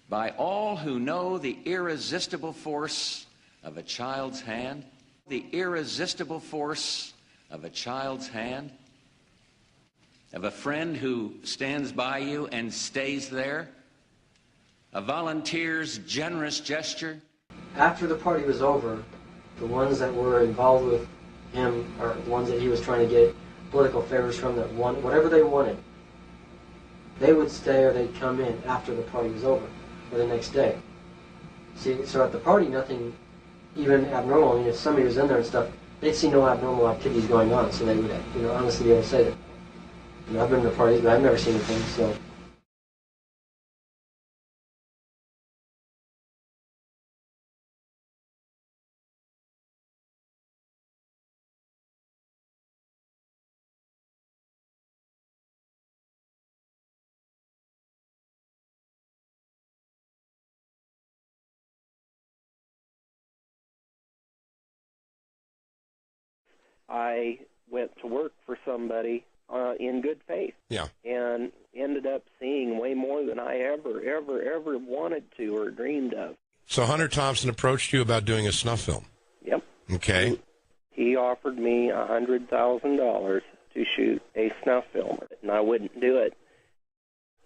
by all who know the irresistible force of a child's hand, the irresistible force of a child's hand, of a friend who stands by you and stays there, a volunteer's generous gesture. After the party was over, the ones that were involved with him, or the ones that he was trying to get political favors from, that wanted whatever they wanted, they would stay or they'd come in after the party was over, or the next day. See, so at the party, nothing even abnormal. I mean, if somebody was in there and stuff, they'd see no abnormal activities going on, so they would, honestly be able to say that. I've been to parties, but I've never seen anything, so. I went to work for somebody in good faith. Yeah. And ended up seeing way more than I ever wanted to or dreamed of. So Hunter Thompson approached you about doing a snuff film? Yep. Okay. He offered me $100,000 to shoot a snuff film, and I wouldn't do it.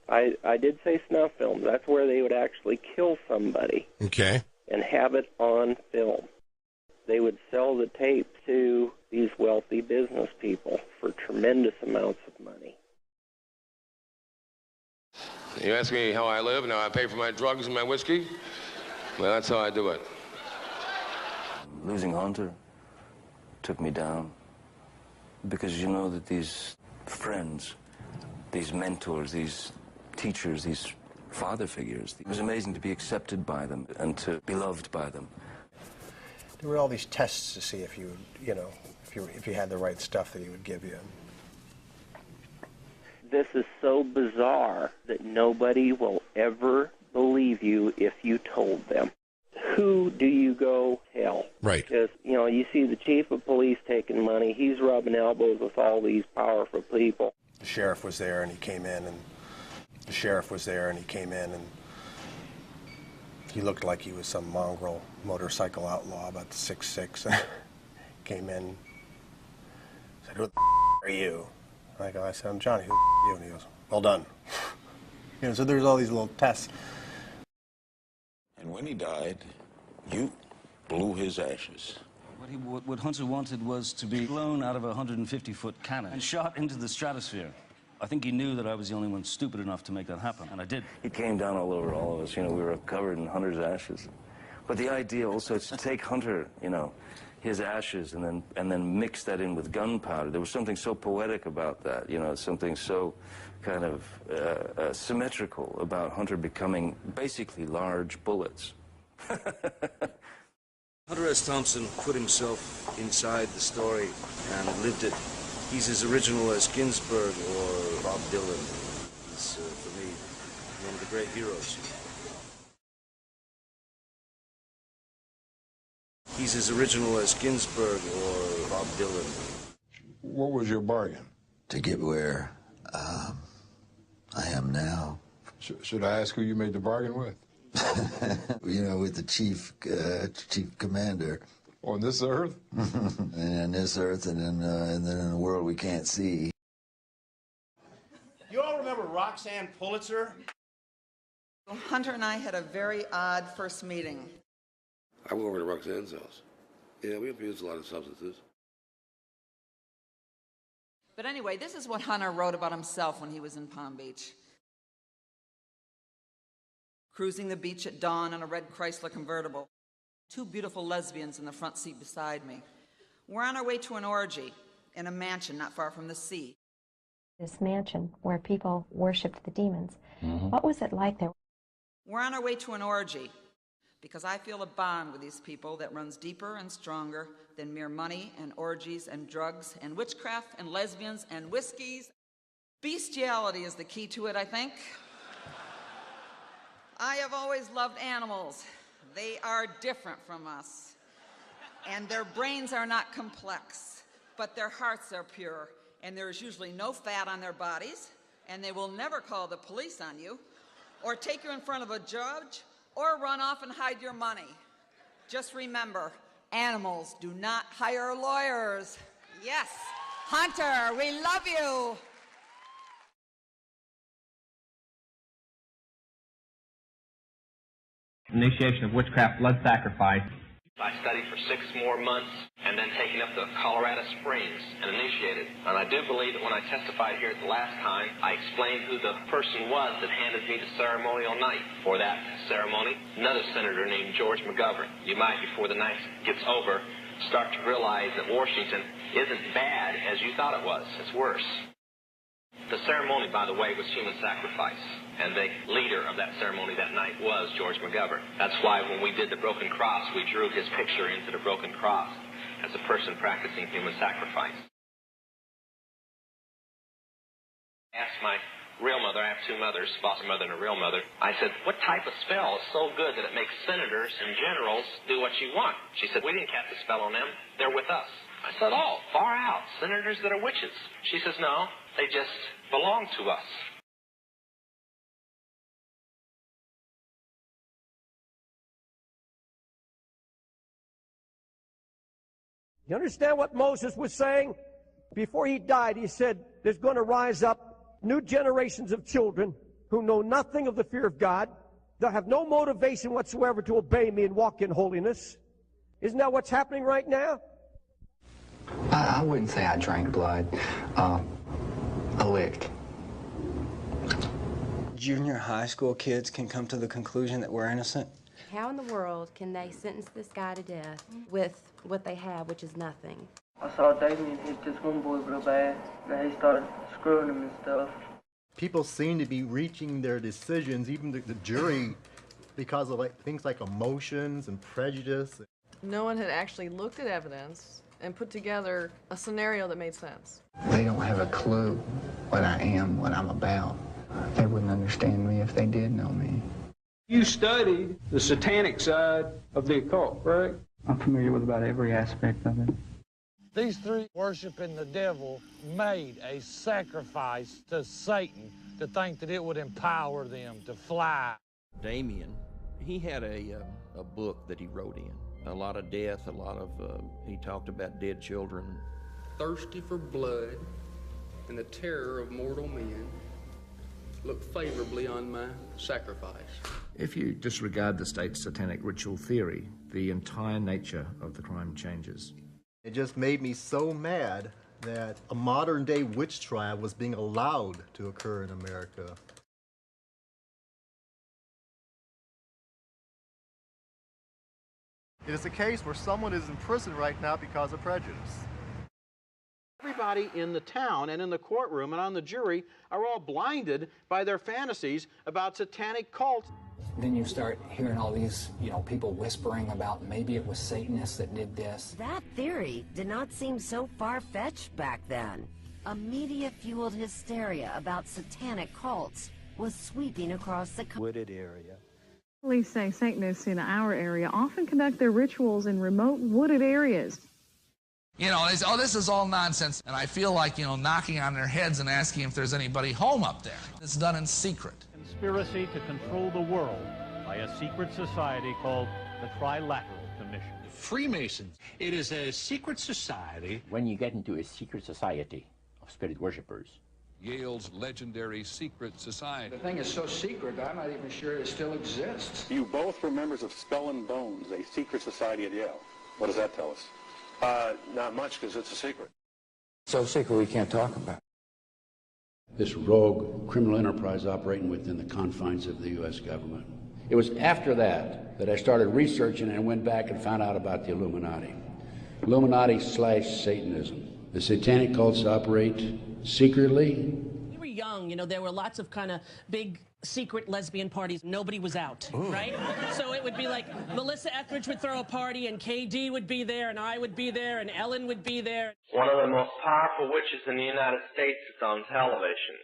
I did say snuff film. That's where they would actually kill somebody. Okay. And have it on film. They would sell the tape to these wealthy business people for tremendous amounts of money. You ask me how I live and how I pay for my drugs and my whiskey? Well, that's how I do it. Losing Hunter took me down because you know that these friends, these mentors, these teachers, these father figures, it was amazing to be accepted by them and to be loved by them. There were all these tests to see if you, if you had the right stuff that he would give you. This is so bizarre that nobody will ever believe you if you told them. Who do you go tell? Right. Because, you see the chief of police taking money. He's rubbing elbows with all these powerful people. The sheriff was there, and he came in, and he looked like he was some mongrel motorcycle outlaw, about 6'6". Came in, said, "Who the are you?" I said, "I'm Johnny. Who are you?" And he goes, "Well done." So there's all these little tests. And when he died, you blew his ashes. What Hunter wanted was to be blown out of a 150-foot cannon and shot into the stratosphere. I think he knew that I was the only one stupid enough to make that happen, and I did. He came down all over all of us. We were covered in Hunter's ashes. But the idea also is to take Hunter, his ashes, and then mix that in with gunpowder. There was something so poetic about that, something so kind of symmetrical about Hunter becoming basically large bullets. Hunter S. Thompson put himself inside the story and lived it. He's as original as Ginsberg or Bob Dylan. He's, for me, one of the great heroes. He's as original as Ginsberg or Bob Dylan. What was your bargain? To get where I am now. Should I ask who you made the bargain with? With the chief commander. On this earth? And this earth, and then in a world we can't see. You all remember Roxanne Pulitzer? Hunter and I had a very odd first meeting. I went over to Roxanne's house. Yeah, we abused a lot of substances. But anyway, this is what Hunter wrote about himself when he was in Palm Beach. Cruising the beach at dawn in a red Chrysler convertible. 2 beautiful lesbians in the front seat beside me. We're on our way to an orgy in a mansion not far from the sea. This mansion where people worshipped the demons. What was it like there? We're on our way to an orgy because I feel a bond with these people that runs deeper and stronger than mere money and orgies and drugs and witchcraft and lesbians and whiskeys. Bestiality is the key to it, I think. I have always loved animals. They are different from us. And their brains are not complex, but their hearts are pure. And there is usually no fat on their bodies, and they will never call the police on you, or take you in front of a judge, or run off and hide your money. Just remember, animals do not hire lawyers. Yes, Hunter, we love you. Initiation of witchcraft blood sacrifice. I studied for 6 more months and then taken up to Colorado Springs and initiated. And I do believe that when I testified here the last time, I explained who the person was that handed me the ceremonial knife for that ceremony. Another senator named George McGovern. You might, before the night gets over, start to realize that Washington isn't bad as you thought it was. It's worse. The ceremony, by the way, was human sacrifice, and the leader of that ceremony that night was George McGovern. That's why when we did the broken cross, we drew his picture into the broken cross as a person practicing human sacrifice. I asked my real mother, I have 2 mothers, foster mother and a real mother, I said, what type of spell is so good that it makes senators and generals do what you want? She said, we didn't cast a spell on them, they're with us. I said, oh, far out, senators that are witches. She says, no, they just belong to us. You understand what Moses was saying? Before he died, he said, there's going to rise up new generations of children who know nothing of the fear of God. They'll have no motivation whatsoever to obey me and walk in holiness. Isn't that what's happening right now? I wouldn't say I drank blood. A lick. Junior high school kids can come to the conclusion that we're innocent. How in the world can they sentence this guy to death with what they have, which is nothing? I saw Damien hit this one boy real bad, and he started screwing him and stuff. People seem to be reaching their decisions, even the jury, because of things like emotions and prejudice. No one had actually looked at evidence and put together a scenario that made sense. They don't have a clue what I am, what I'm about. They wouldn't understand me if they did know me. You studied the satanic side of the occult, right? I'm familiar with about every aspect of it. These three worshiping the devil made a sacrifice to Satan to think that it would empower them to fly. Damien, he had a book that he wrote in. A lot of death, he talked about dead children. Thirsty for blood and the terror of mortal men, look favorably on my sacrifice. If you disregard the state's satanic ritual theory, the entire nature of the crime changes. It just made me so mad that a modern-day witch trial was being allowed to occur in America. It is a case where someone is in prison right now because of prejudice. Everybody in the town and in the courtroom and on the jury are all blinded by their fantasies about satanic cults. Then you start hearing all these, people whispering about maybe it was Satanists that did this. That theory did not seem so far-fetched back then. A media-fueled hysteria about satanic cults was sweeping across the wooded area. Police say Satanists in our area often conduct their rituals in remote wooded areas. They say, oh, this is all nonsense. And I feel like, knocking on their heads and asking if there's anybody home up there. It's done in secret. Conspiracy to control the world by a secret society called the Trilateral Commission. Freemasons. It is a secret society. When you get into a secret society of spirit worshippers. Yale's legendary secret society. The thing is so secret, I'm not even sure it still exists. You both were members of Skull and Bones, a secret society at Yale. What does that tell us? Not much, because it's a secret. So secret we can't talk about. This rogue criminal enterprise operating within the confines of the U.S. government. It was after that I started researching and went back and found out about the Illuminati. Illuminati/Satanism. The satanic cults operate secretly. We were young, there were lots of kind of big secret lesbian parties. Nobody was out, right? So it would be like Melissa Etheridge would throw a party and KD would be there and I would be there and Ellen would be there. One of the most powerful witches in the United States is on television.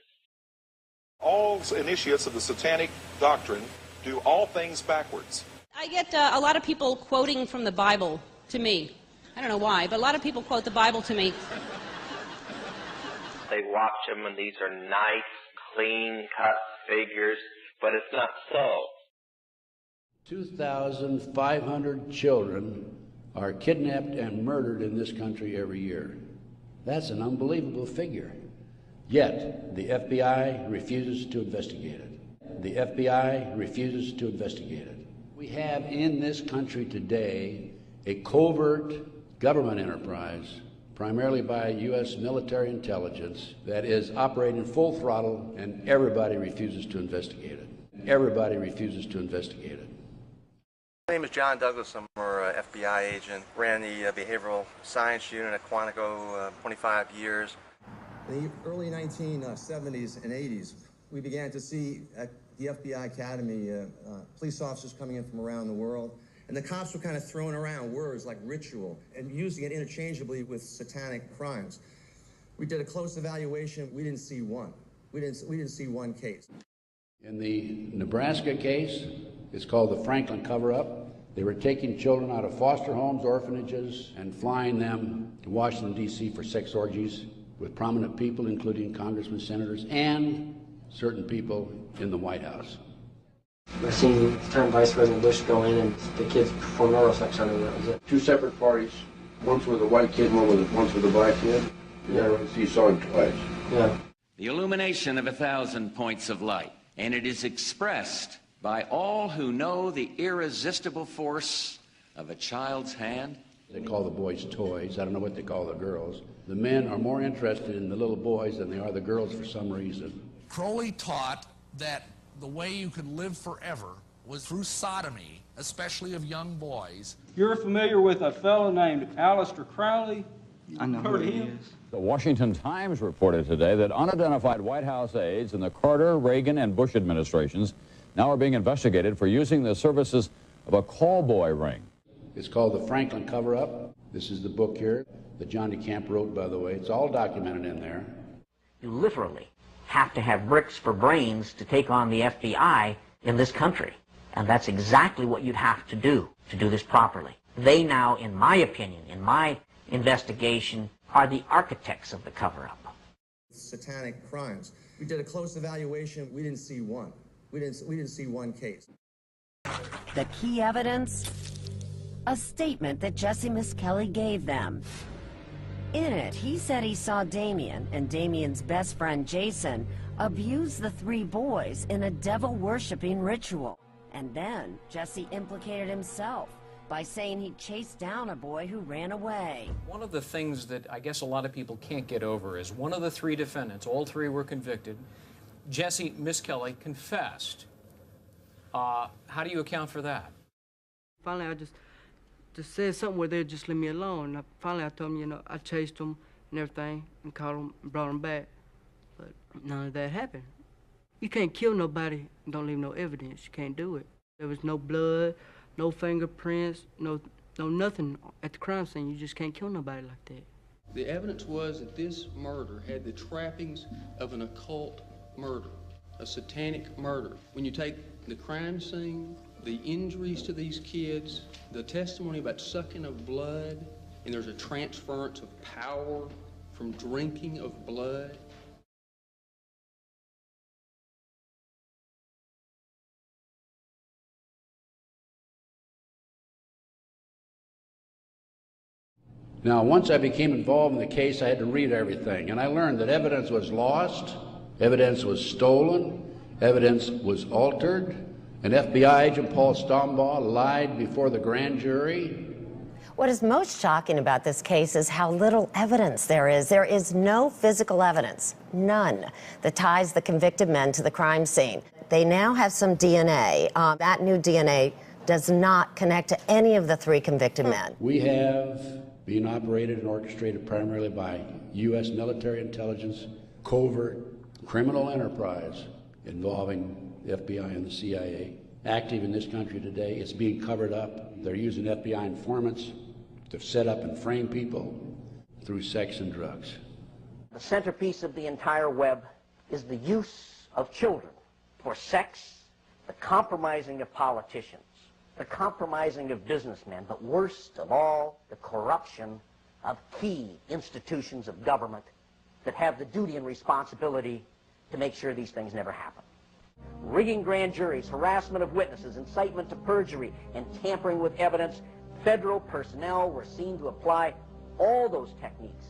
All initiates of the satanic doctrine do all things backwards. I get a lot of people quoting from the Bible to me. I don't know why, but a lot of people quote the Bible to me. They watch them and these are nice, clean-cut figures, but it's not so. 2,500 children are kidnapped and murdered in this country every year. That's an unbelievable figure. Yet, the FBI refuses to investigate it. The FBI refuses to investigate it. We have in this country today a covert government enterprise, primarily by U.S. military intelligence, that is operating full throttle, and everybody refuses to investigate it. Everybody refuses to investigate it. My name is John Douglas. I'm an FBI agent. Ran the behavioral science unit at Quantico 25 years. In the early 1970s and 80s, we began to see at the FBI Academy police officers coming in from around the world. And the cops were kind of throwing around words like ritual and using it interchangeably with satanic crimes. We did a close evaluation. We didn't see one. We didn't see one case. In the Nebraska case, it's called the Franklin cover-up. They were taking children out of foster homes, orphanages, and flying them to Washington, D.C. for sex orgies with prominent people, including congressmen, senators, and certain people in the White House. I've seen the time Vice President Bush go in and the kids perform oral sex on him. That was it. Two separate parties, once with a white kid, once with a black kid. Yeah. You saw him twice. Yeah. The illumination of 1,000 points of light, and it is expressed by all who know the irresistible force of a child's hand. They call the boys toys. I don't know what they call the girls. The men are more interested in the little boys than they are the girls for some reason. Crowley taught that the way you could live forever was through sodomy, especially of young boys. You're familiar with a fellow named Aleister Crowley? I know who he is. The Washington Times reported today that unidentified White House aides in the Carter, Reagan, and Bush administrations now are being investigated for using the services of a call boy ring. It's called the Franklin Cover-Up. This is the book here that Johnny Camp wrote, by the way. It's all documented in there. You literally have to have bricks for brains to take on the FBI in this country. And that's exactly what you'd have to do this properly. They now, in my opinion, in my investigation, are the architects of the cover-up. Satanic crimes. We did a close evaluation. We didn't see one. We didn't see one case. The key evidence? A statement that Jesse Misskelley gave them. In it, he said he saw Damien and Damien's best friend Jason abuse the three boys in a devil-worshipping ritual. And then Jesse implicated himself by saying he chased down a boy who ran away. One of the things that I guess a lot of people can't get over is one of the three defendants, all three were convicted, Jesse Misskelley confessed. How do you account for that? Finally, I just said something where they'd just leave me alone. And finally, I told them, you know, I chased them and everything and caught them and brought them back. But none of that happened. You can't kill nobody and don't leave no evidence. You can't do it. There was no blood, no fingerprints, no nothing at the crime scene. You just can't kill nobody like that. The evidence was that this murder had the trappings of an occult murder, a satanic murder. When you take the crime scene, the injuries to these kids, the testimony about sucking of blood, and there's a transference of power from drinking of blood. Now, once I became involved in the case, I had to read everything, and I learned that evidence was lost, evidence was stolen, evidence was altered, and FBI agent Paul Stombaugh lied before the grand jury. What is most shocking about this case is how little evidence there is. There is no physical evidence, none, that ties the convicted men to the crime scene. They now have some DNA. That new DNA does not connect to any of the three convicted men. We have been operated and orchestrated primarily by U.S. military intelligence, covert criminal enterprise involving the FBI and the CIA. Active in this country today, it's being covered up. They're using FBI informants to set up and frame people through sex and drugs. The centerpiece of the entire web is the use of children for sex, the compromising of politicians, the compromising of businessmen, but worst of all, the corruption of key institutions of government that have the duty and responsibility to make sure these things never happen. Rigging grand juries, harassment of witnesses, incitement to perjury, and tampering with evidence, federal personnel were seen to apply all those techniques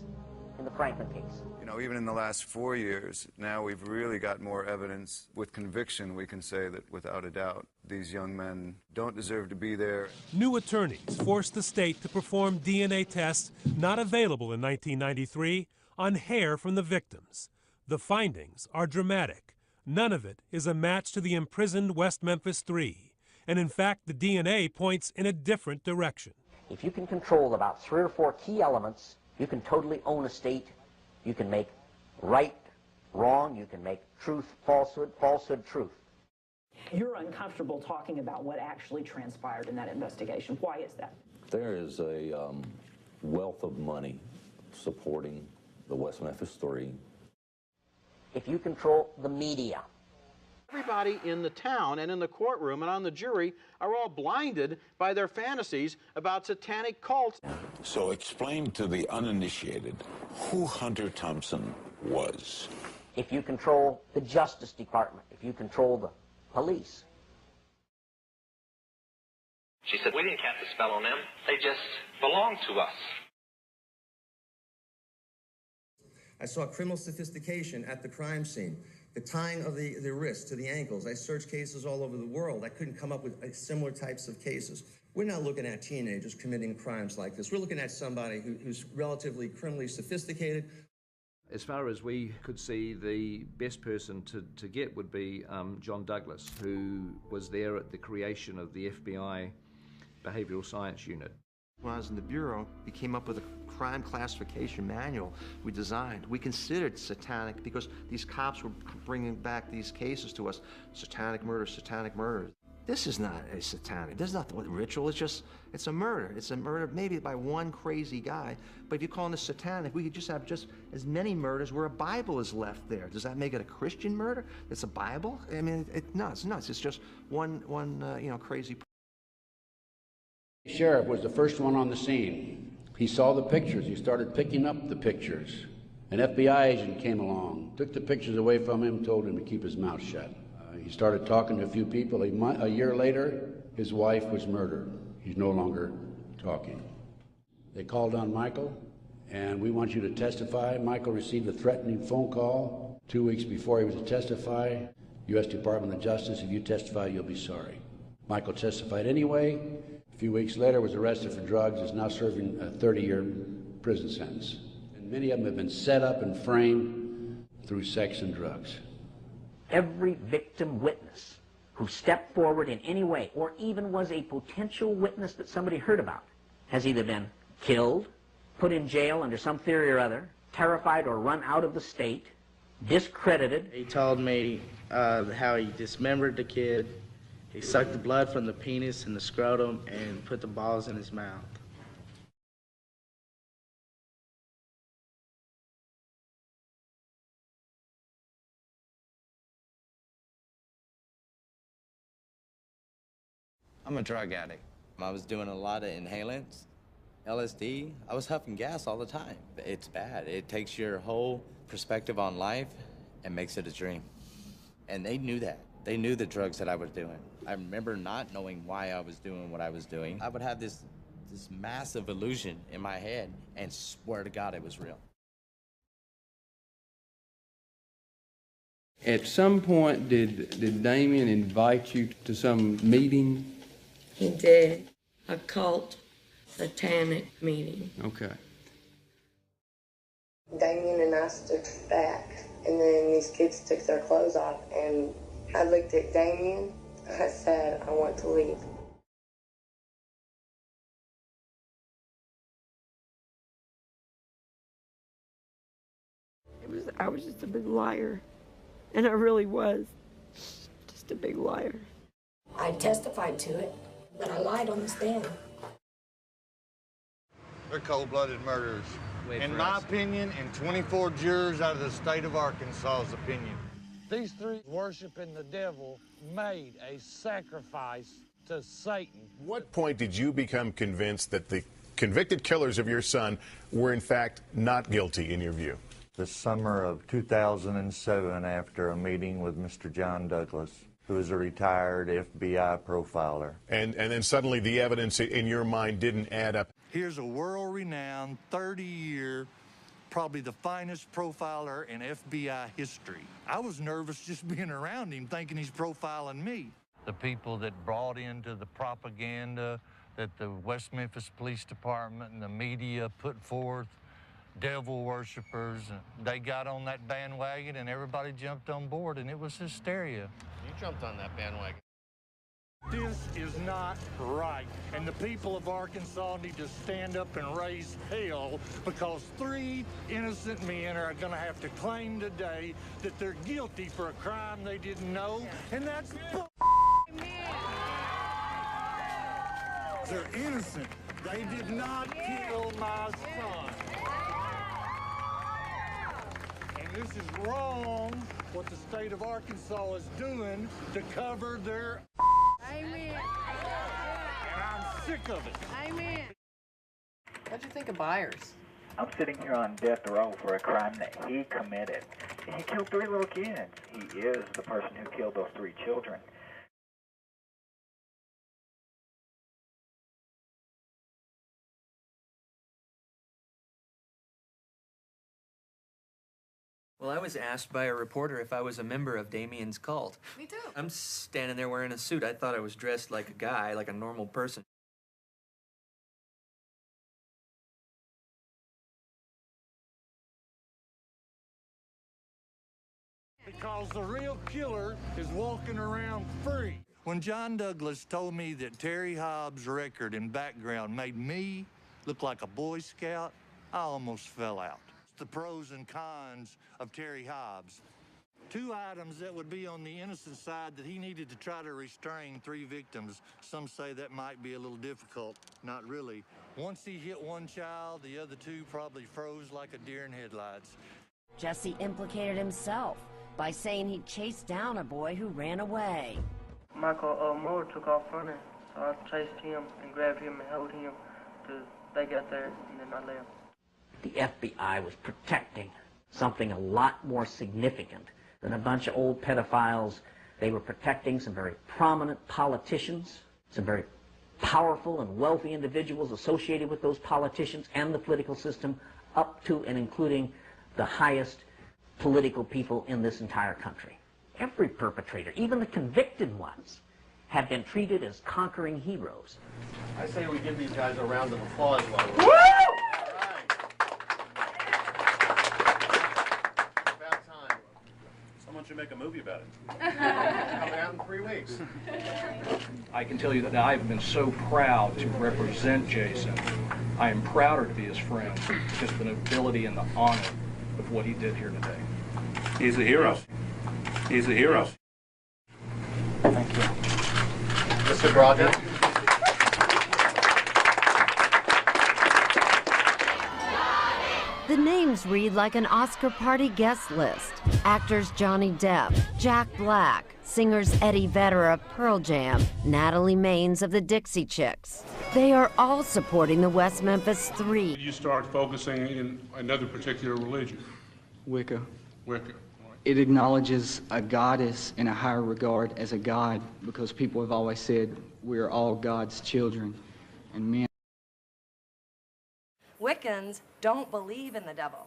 in the Franklin case. You know, even in the last 4 years, now we've really got more evidence. With conviction, we can say that without a doubt, these young men don't deserve to be there. New attorneys forced the state to perform DNA tests not available in 1993 on hair from the victims. The findings are dramatic. None of it is a match to the imprisoned West Memphis Three. And in fact, the DNA points in a different direction. If you can control about 3 or 4 key elements, you can totally own a state. You can make right wrong. You can make truth falsehood, falsehood truth. You're uncomfortable talking about what actually transpired in that investigation. Why is that? There is a wealth of money supporting the West Memphis Three. If you control the media, Everybody in the town and in the courtroom and on the jury are all blinded by their fantasies about satanic cults. So explain to the uninitiated who Hunter Thompson was. If you control the Justice Department, if you control the police. She said, we didn't cast a spell on them. They just belong to us. I saw criminal sophistication at the crime scene. The tying of the wrists to the ankles. I searched cases all over the world. I couldn't come up with similar types of cases. We're not looking at teenagers committing crimes like this. We're looking at somebody who's relatively criminally sophisticated. As far as we could see, the best person to get would be John Douglas, who was there at the creation of the FBI Behavioral Science Unit. When I was in the Bureau, we came up with a crime classification manual we designed. We considered satanic because these cops were bringing back these cases to us. Satanic murder, satanic murder. This is not a satanic. This is not the ritual. It's a murder. It's a murder maybe by one crazy guy. But if you call this satanic, we could just have just as many murders where a Bible is left there. Does that make it a Christian murder? It's a Bible? I mean, no, it's nuts. It's just one crazy. The sheriff was the first one on the scene. He saw the pictures. He started picking up the pictures. An FBI agent came along, took the pictures away from him, told him to keep his mouth shut. He started talking to a few people. A year later, his wife was murdered. He's no longer talking. They called on Michael, and we want you to testify. Michael received a threatening phone call 2 weeks before he was to testify. U.S. Department of Justice, if you testify, you'll be sorry. Michael testified anyway. A few weeks later, was arrested for drugs, is now serving a 30-year prison sentence. And many of them have been set up and framed through sex and drugs. Every victim witness who stepped forward in any way, or even was a potential witness that somebody heard about, has either been killed, put in jail under some theory or other, terrified or run out of the state, discredited. He told me how he dismembered the kid. He sucked the blood from the penis and the scrotum and put the balls in his mouth. I'm a drug addict. I was doing a lot of inhalants, LSD. I was huffing gas all the time. It's bad. It takes your whole perspective on life and makes it a dream. And they knew that. They knew the drugs that I was doing. I remember not knowing why I was doing what I was doing. I would have this massive illusion in my head and swear to God it was real. At some point, did Damien invite you to some meeting? He did. A cult satanic meeting. Okay. Damien and I stood back, and then these kids took their clothes off, and I looked at Damien. I said, I want to leave. I was just a big liar, and I really was just a big liar. I testified to it, but I lied on the stand. They're cold-blooded murderers. In my opinion, and 24 jurors out of the state of Arkansas's opinion. These three worshiping the devil made a sacrifice to Satan. What point did you become convinced that the convicted killers of your son were in fact not guilty in your view? The summer of 2007, after a meeting with Mr. John Douglas, who is a retired FBI profiler. And then suddenly the evidence in your mind didn't add up. Here's a world-renowned, 30-year, probably the finest profiler in FBI history. I was nervous just being around him, thinking he's profiling me. The people that brought into the propaganda that the West Memphis Police Department and the media put forth, devil worshippers, they got on that bandwagon and everybody jumped on board, and it was hysteria. You jumped on that bandwagon. This is not right, and the people of Arkansas need to stand up and raise hell, because 3 innocent men are going to have to claim today that they're guilty for a crime they didn't know, and that's they're innocent. They did not kill my son. And This is wrong, what the state of Arkansas is doing to cover their... Amen. And I'm sick of it. Amen. What'd you think of Byers? I'm sitting here on death row for a crime that he committed. He killed 3 little kids. He is the person who killed those 3 children. Well, I was asked by a reporter if I was a member of Damien's cult. Me too. I'm standing there wearing a suit. I thought I was dressed like a guy, like a normal person. Because the real killer is walking around free. When John Douglas told me that Terry Hobbs' record and background made me look like a Boy Scout, I almost fell out. The pros and cons of Terry Hobbs. 2 items that would be on the innocent side that he needed to try to restrain 3 victims. Some say that might be a little difficult. Not really. Once he hit 1 child, the other 2 probably froze like a deer in headlights. Jesse implicated himself by saying he chased down a boy who ran away. Michael Moore took off running, so I chased him and grabbed him and held him till they got there, and then I left. The FBI was protecting something a lot more significant than a bunch of old pedophiles. They were protecting some very prominent politicians, some very powerful and wealthy individuals associated with those politicians and the political system, up to and including the highest political people in this entire country. Every perpetrator, even the convicted ones, have been treated as conquering heroes. I say we give these guys a round of applause while we're... Woo! Someone should make a movie about it. It's coming out in 3 weeks. I can tell you that I've been so proud to represent Jason. I am prouder to be his friend, just the nobility and the honor of what he did here today. He's a hero. He's a hero. Thank you. Mr. Braga. The names read like an Oscar party guest list. Actors Johnny Depp, Jack Black, singers Eddie Vedder of Pearl Jam, Natalie Maines of the Dixie Chicks. They are all supporting the West Memphis 3. You start focusing in another particular religion. Wicca. Wicca. It acknowledges a goddess in a higher regard as a god, because people have always said we are all God's children, and men. Wiccans don't believe in the devil,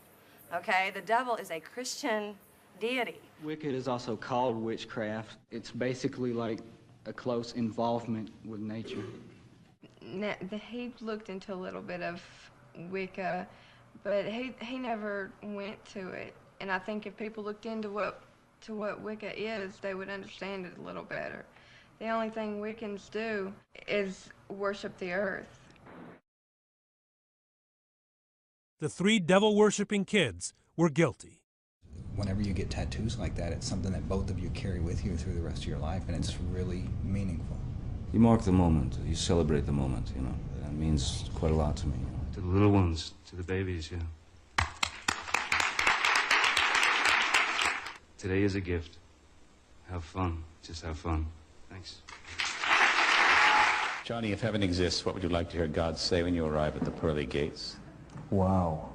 okay? The devil is a Christian deity. Wicca is also called witchcraft. It's basically like a close involvement with nature. He looked into a little bit of Wicca, but he never went to it. And I think if people looked into what Wicca is, they would understand it a little better. The only thing Wiccans do is worship the earth. The 3 devil-worshipping kids were guilty. Whenever you get tattoos like that, it's something that both of you carry with you through the rest of your life, and it's really meaningful. You mark the moment, you celebrate the moment, you know. That means quite a lot to me. You know. To the little ones, to the babies, yeah. Today is a gift. Have fun. Just have fun. Thanks. Johnny, if heaven exists, what would you like to hear God say when you arrive at the pearly gates? Wow.